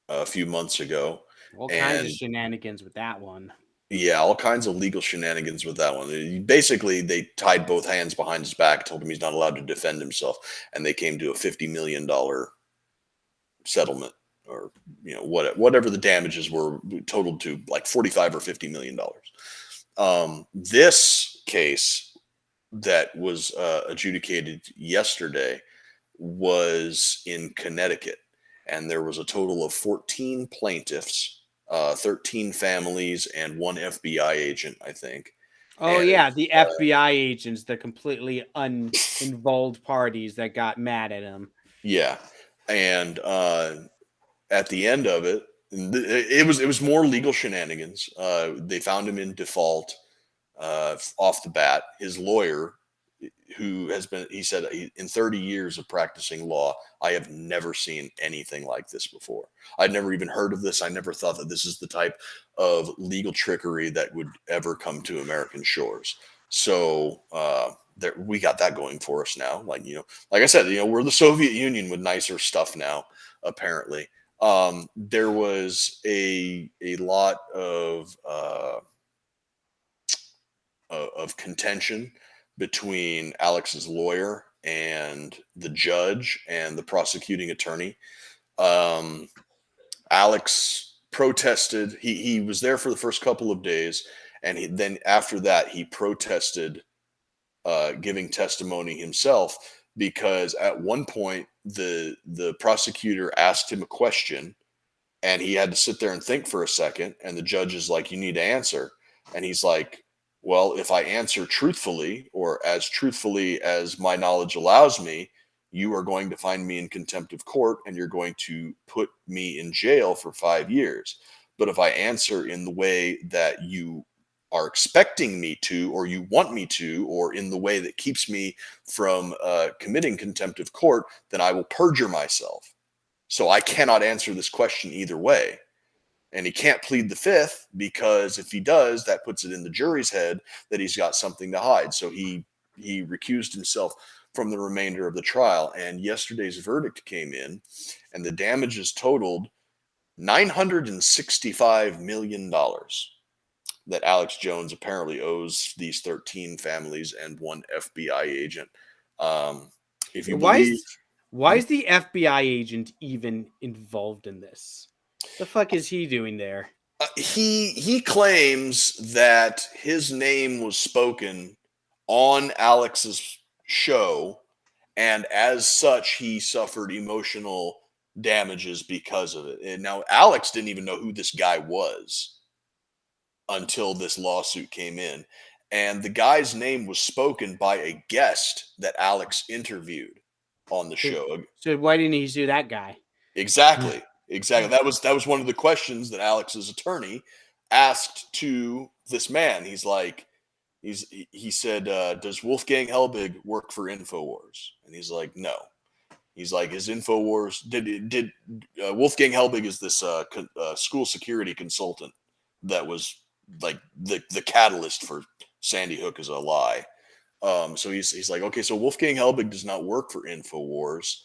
a few months ago. All kinds of shenanigans with that one. Yeah, all kinds of legal shenanigans with that one. Basically, they tied both hands behind his back, told him he's not allowed to defend himself, and they came to a $50 million settlement, or whatever the damages were, totaled to like $45 or $50 million. This case that was adjudicated yesterday was in Connecticut, and there was a total of 14 plaintiffs. 13 families and one FBI agent, I think. Oh, yeah, the FBI agents, the completely uninvolved parties that got mad at him. Yeah, and at the end of it, it was more legal shenanigans. They found him in default off the bat. His lawyer, he said in 30 years of practicing law, I have never seen anything like this before. I'd never even heard of this. I never thought that this is the type of legal trickery that would ever come to American shores. So we got that going for us now. Like I said, we're the Soviet Union with nicer stuff now, apparently. There was a lot of contention between Alex's lawyer and the judge and the prosecuting attorney. Alex protested. He was there for the first couple of days, and then after that he protested giving testimony himself, because at one point the prosecutor asked him a question and he had to sit there and think for a second, and the judge is like, you need to answer. And he's like, well, if I answer truthfully, or as truthfully as my knowledge allows me, you are going to find me in contempt of court and you're going to put me in jail for 5 years. But if I answer in the way that you are expecting me to, or you want me to, or in the way that keeps me from committing contempt of court, then I will perjure myself. So I cannot answer this question either way. And he can't plead the fifth, because if he does, that puts it in the jury's head that he's got something to hide. So he recused himself from the remainder of the trial. And yesterday's verdict came in, and the damages totaled $965 million that Alex Jones apparently owes these 13 families and one FBI agent. If you believe, why is the FBI agent even involved in this? The fuck is he doing there? He claims that his name was spoken on Alex's show, and as such, he suffered emotional damages because of it. And now Alex didn't even know who this guy was until this lawsuit came in. And the guy's name was spoken by a guest that Alex interviewed on the show. So why didn't he sue that guy? Exactly. That was one of the questions that Alex's attorney asked to this man. He's like, he said, does Wolfgang Helbig work for InfoWars? And he's like, no. He's like, is InfoWars, did Wolfgang Helbig is this school security consultant that was like the catalyst for Sandy Hook is a lie. So he's like, okay, so Wolfgang Helbig does not work for InfoWars.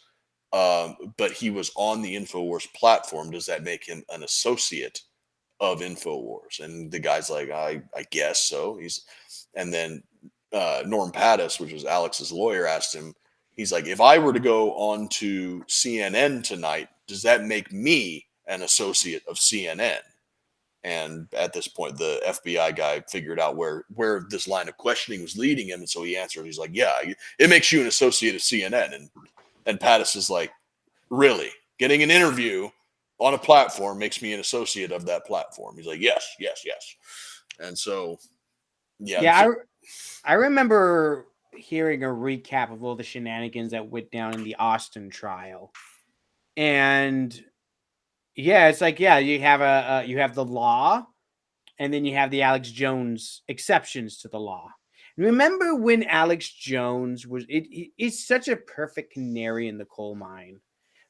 But he was on the InfoWars platform. Does that make him an associate of InfoWars? And the guy's like, I guess so. And then Norm Pattis, which was Alex's lawyer, asked him, he's like, if I were to go on to CNN tonight, does that make me an associate of CNN? And at this point, the FBI guy figured out where this line of questioning was leading him, and so he answered. He's like, "Yeah, it makes you an associate of CNN." And Pattis is like, "Really? Getting an interview on a platform makes me an associate of that platform?" He's like, "Yes, yes, yes." And so, yeah, I remember hearing a recap of all the shenanigans that went down in the Austin trial, and yeah, it's like, yeah, you have you have the law, and then you have the Alex Jones exceptions to the law. Remember when Alex Jones was? It's such a perfect canary in the coal mine,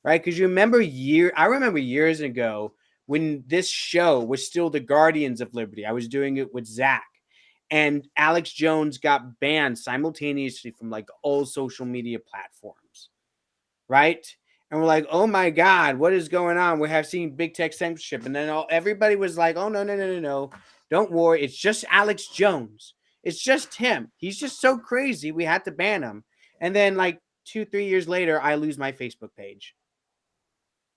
right? Because you remember I remember years ago when this show was still the Guardians of Liberty. I was doing it with Zach, and Alex Jones got banned simultaneously from like all social media platforms, right? And we're like, oh my God, what is going on? We have seen big tech censorship. And then everybody was like, oh, no. Don't worry. It's just Alex Jones. It's just him. He's just so crazy. We had to ban him. And then like 2-3 years later, I lose my Facebook page.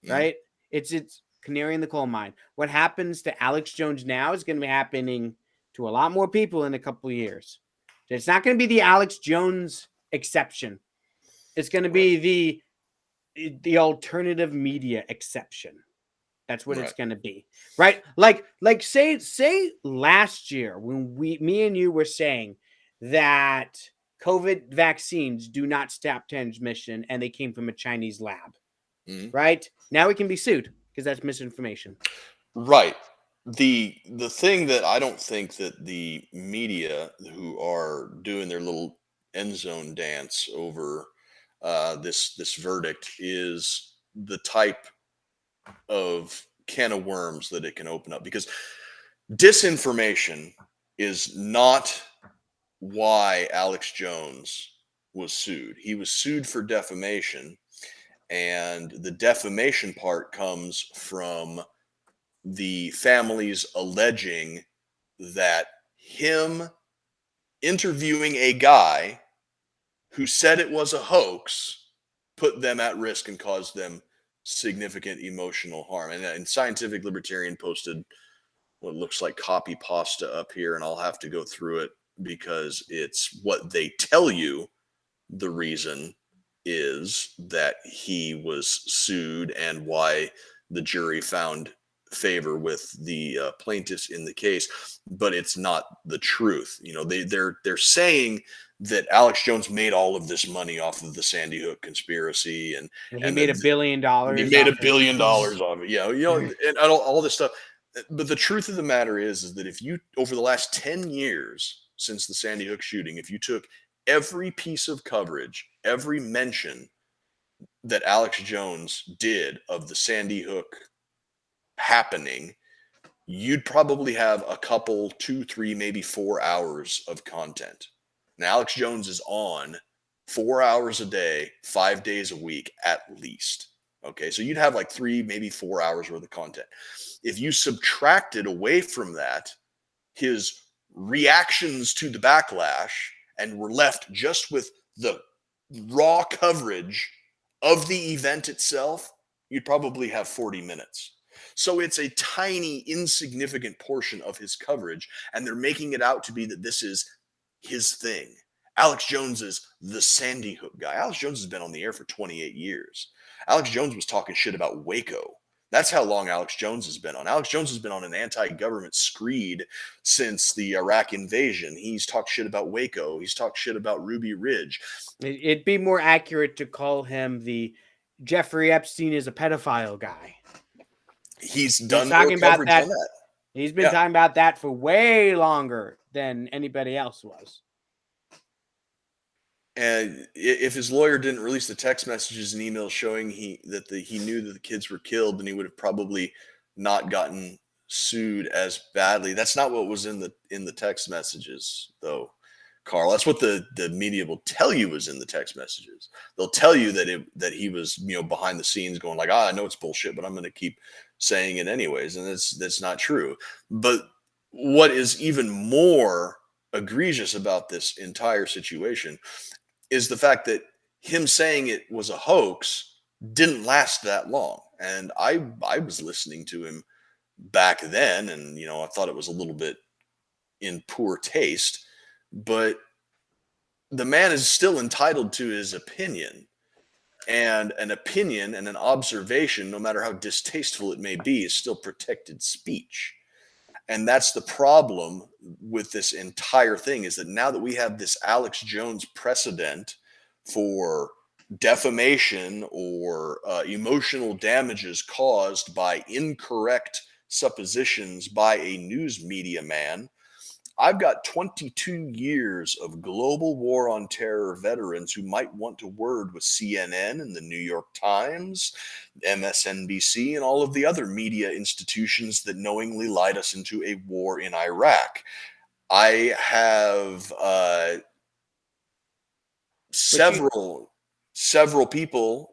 Right? It's canary in the coal mine. What happens to Alex Jones now is going to be happening to a lot more people in a couple of years. It's not going to be the Alex Jones exception. It's going to be the alternative media exception. That's what it's going to be, right? Like say last year when me and you were saying that COVID vaccines do not stop transmission and they came from a Chinese lab, right? Now we can be sued because that's misinformation. Right. The thing that I don't think that the media who are doing their little end zone dance over this verdict is the type of can of worms that it can open up, because disinformation is not why Alex Jones was sued. He was sued for defamation, and the defamation part comes from the families alleging that him interviewing a guy who said it was a hoax put them at risk and caused them significant emotional harm. And Scientific Libertarian posted what looks like copy pasta up here, and I'll have to go through it because it's what they tell you the reason is that he was sued and why the jury found favor with the plaintiffs in the case, but it's not the truth. You know, they're saying that Alex Jones made all of this money off of the Sandy Hook conspiracy, and he made $1 billion. He made $1 billion off it. Yeah, and all this stuff. But the truth of the matter is that if you, over the last 10 years since the Sandy Hook shooting, if you took every piece of coverage, every mention that Alex Jones did of the Sandy Hook happening, you'd probably have a couple, 2, 3, maybe 4 hours of content. Now, Alex Jones is on 4 hours a day, 5 days a week at least. Okay, so you'd have like 3, maybe 4 hours worth of content. If you subtracted away from that his reactions to the backlash and were left just with the raw coverage of the event itself, you'd probably have 40 minutes. So it's a tiny, insignificant portion of his coverage, and they're making it out to be that this is his thing. Alex Jones is the Sandy Hook guy. Alex Jones has been on the air for 28 years. Alex Jones was talking shit about Waco. That's how long Alex Jones has been on. Alex Jones has been on an anti-government screed since the Iraq invasion. He's talked shit about Waco. He's talked shit about Ruby Ridge. It'd be more accurate to call him the Jeffrey Epstein is a pedophile guy. He's done talking about that. On that. He's been talking about that for way longer than anybody else was. And if his lawyer didn't release the text messages and emails showing he knew that the kids were killed, then he would have probably not gotten sued as badly. That's not what was in the text messages, though, Carl. That's what the media will tell you was in the text messages. They'll tell you that he was, behind the scenes going like, I know it's bullshit, but I'm going to keep saying it anyways, and that's not true. But what is even more egregious about this entire situation is the fact that him saying it was a hoax didn't last that long. And I was listening to him back then, and I thought it was a little bit in poor taste, but the man is still entitled to his opinion. And an opinion and an observation, no matter how distasteful it may be, is still protected speech. And that's the problem with this entire thing, is that now that we have this Alex Jones precedent for defamation or emotional damages caused by incorrect suppositions by a news media man, I've got 22 years of global war on terror veterans who might want to word with CNN and the New York Times, MSNBC, and all of the other media institutions that knowingly lied us into a war in Iraq. I have several people,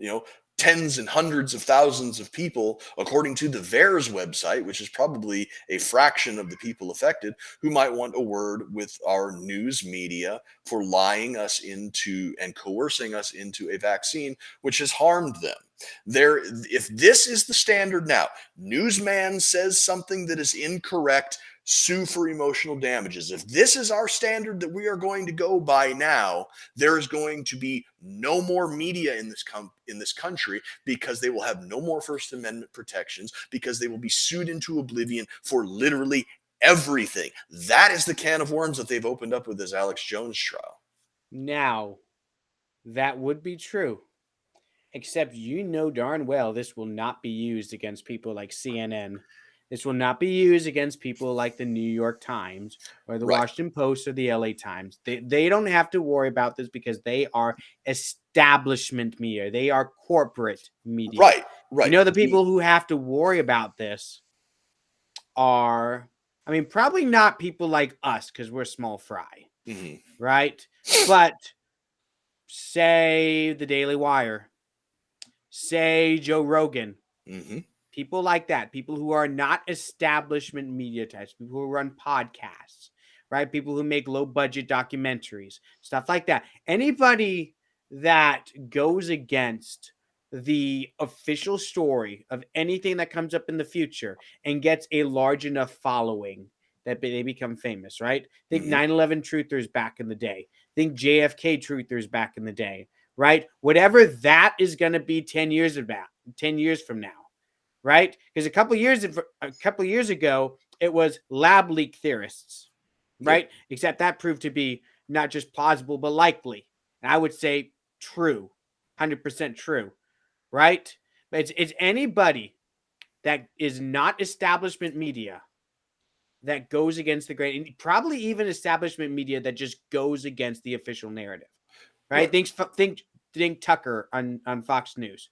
tens and hundreds of thousands of people, according to the VAERS website, which is probably a fraction of the people affected, who might want a word with our news media for lying us into and coercing us into a vaccine, which has harmed them. If this is the standard now, newsman says something that is incorrect, sue for emotional damages. If this is our standard that we are going to go by now, there is going to be no more media in this country, because they will have no more First Amendment protections, because they will be sued into oblivion for literally everything. That is the can of worms that they've opened up with this Alex Jones trial. Now, that would be true, except darn well this will not be used against people like CNN. This will not be used against people like the New York Times or the Washington Post or the LA Times. They don't have to worry about this, because they are establishment media. They are corporate media. Right. The people who have to worry about this are, probably not people like us, because we're small fry. Mm-hmm. Right? But say the Daily Wire, say Joe Rogan. Mm-hmm. People like that, people who are not establishment media types, people who run podcasts, right? People who make low budget documentaries, stuff like that. Anybody that goes against the official story of anything that comes up in the future and gets a large enough following that they become famous, right? Think 9/11 truthers back in the day. Think JFK truthers back in the day, right? Whatever that is going to be 10 years from now. Right? Because a couple years ago, it was lab leak theorists, right? Yep. Except that proved to be not just plausible, but likely. And I would say true, 100% true, right? But it's anybody that is not establishment media that goes against the grain, and probably even establishment media that just goes against the official narrative, right? Think Tucker on Fox News,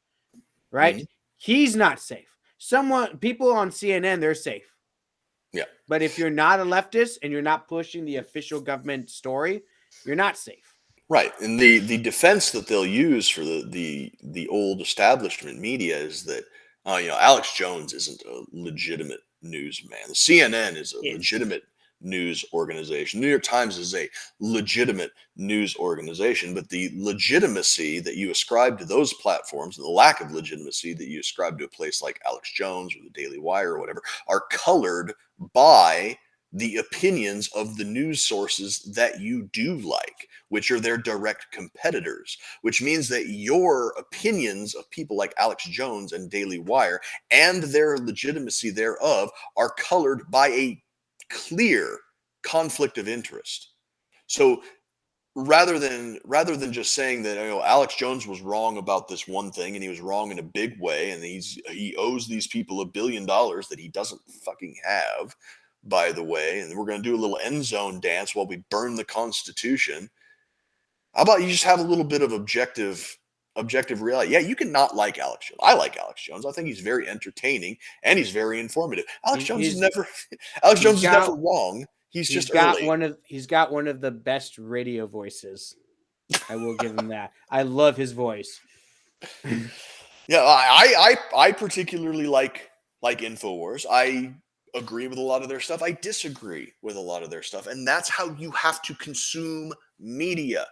right? Mm-hmm. He's not safe. People on CNN, they're safe. Yeah. But if you're not a leftist and you're not pushing the official government story, you're not safe. Right. And the defense that they'll use for the old establishment media is that Alex Jones isn't a legitimate newsman. The CNN is a legitimate news organization. New York Times is a legitimate news organization, but the legitimacy that you ascribe to those platforms and the lack of legitimacy that you ascribe to a place like Alex Jones or the Daily Wire or whatever are colored by the opinions of the news sources that you do like, which are their direct competitors, which means that your opinions of people like Alex Jones and Daily Wire and their legitimacy thereof are colored by a clear conflict of interest. So rather than just saying that Alex Jones was wrong about this one thing, and he was wrong in a big way, and he owes these people $1 billion that he doesn't fucking have, by the way, and we're going to do a little end zone dance while we burn the Constitution. How about you just have a little bit of objective reality? Yeah, you can not like Alex Jones. I like Alex Jones. I think he's very entertaining and he's very informative. Alex Jones is never wrong. He's got one of the best radio voices. I will give him that. I love his voice. Yeah, I particularly like InfoWars. I agree with a lot of their stuff. I disagree with a lot of their stuff, and that's how you have to consume media.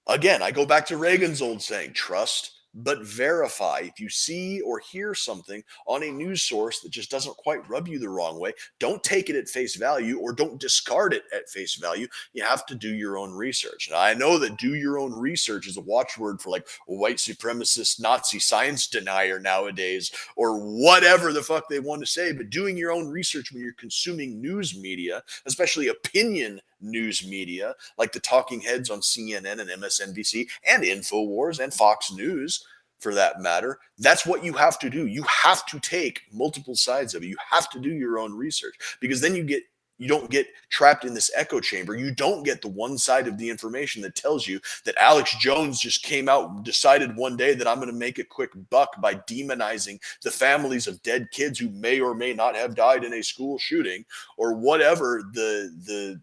Again, I go back to Reagan's old saying, trust but verify. If you see or hear something on a news source that just doesn't quite rub you the wrong way, don't take it at face value or don't discard it at face value. You have to do your own research. Now, I know that do your own research is a watchword for like white supremacist Nazi science denier nowadays, or whatever the fuck they want to say, but doing your own research when you're consuming news media, especially opinion news media like the talking heads on CNN and MSNBC and InfoWars and Fox News for that matter, that's what you have to do. You have to take multiple sides of it. You have to do your own research, because then you don't get trapped in this echo chamber. You don't get the one side of the information that tells you that Alex Jones just came out and decided one day that I'm going to make a quick buck by demonizing the families of dead kids who may or may not have died in a school shooting, or whatever the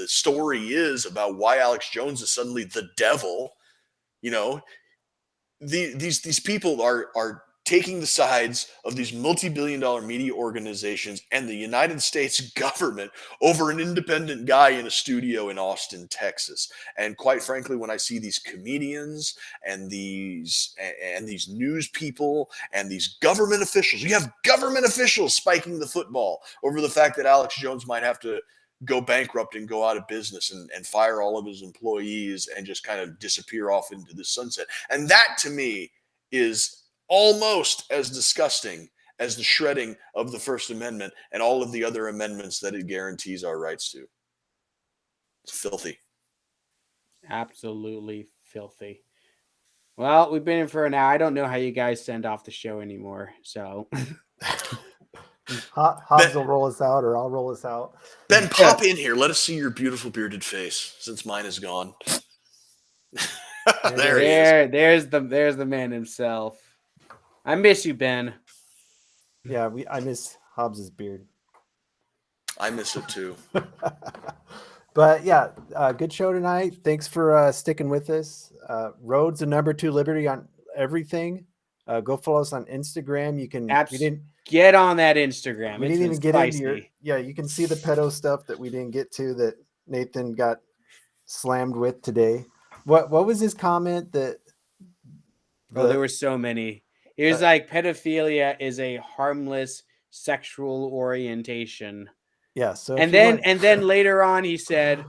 story is about why Alex Jones is suddenly the devil. You know, these people are taking the sides of these multi-billion-dollar media organizations and the United States government over an independent guy in a studio in Austin, Texas. And quite frankly, when I see these comedians and these news people and these government officials, you have government officials spiking the football over the fact that Alex Jones might have to go bankrupt and go out of business and fire all of his employees and just kind of disappear off into the sunset. And that, to me, is almost as disgusting as the shredding of the First Amendment and all of the other amendments that it guarantees our rights to. It's filthy. Absolutely filthy. Well, we've been in for an hour. I don't know how you guys send off the show anymore. So Hobbs will roll us out, or I'll roll us out. Ben, pop in here. Let us see your beautiful bearded face, since mine is gone. There he is. There's the man himself. I miss you, Ben. Yeah, I miss Hobbs's beard. I miss it too. But yeah, good show tonight. Thanks for sticking with us. Roads to number 2 Liberty on everything. Go follow us on Instagram. You can get on that Instagram. We didn't even get into you can see the pedo stuff that we didn't get to that Nathan got slammed with today. What was his comment that? There were so many. It was like pedophilia is a harmless sexual orientation. Yeah. So and then later on he said,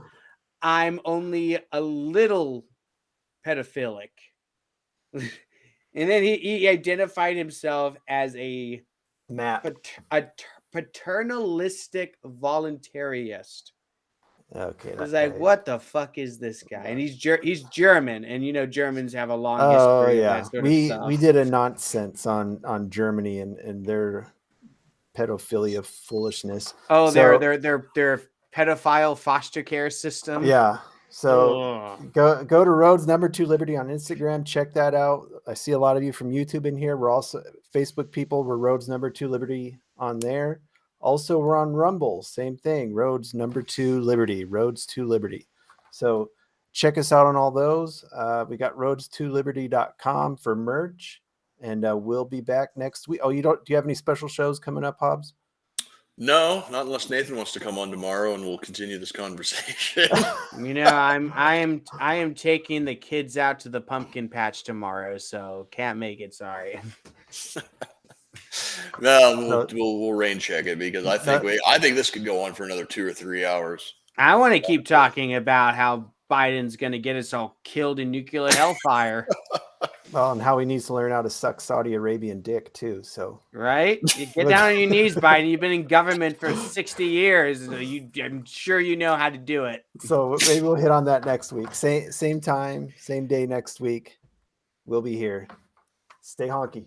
"I'm only a little pedophilic," and then he identified himself as a paternalistic voluntarist. Okay. I was like, what the fuck is this guy? And he's German, and you know Germans have a long history. Yeah. Of that sort of stuff. We did a nonsense on Germany and their pedophilia foolishness. Oh, so, their pedophile foster care system. Yeah. So go to Roads number 2 Liberty on Instagram. Check that out. I see a lot of you from YouTube in here. We're also Facebook people. We're Roads number 2 Liberty on there. Also, we're on Rumble. Same thing. Roads number 2 Liberty. Roads to Liberty. So check us out on all those. We got roads2liberty.com for merch, and we'll be back next week. Oh, do you have any special shows coming up, Hobbs? No, not unless Nathan wants to come on tomorrow, and we'll continue this conversation. You know, I am taking the kids out to the pumpkin patch tomorrow, so can't make it. Sorry. No, we'll rain check it, because I think this could go on for another 2 or 3 hours. I want to keep talking about how Biden's going to get us all killed in nuclear hellfire. Well, and how he needs to learn how to suck Saudi Arabian dick too. So right, you get down on your knees, Biden. You've been in government for 60 years. I'm sure you know how to do it. So maybe we'll hit on that next week. Same time, same day next week. We'll be here. Stay honky.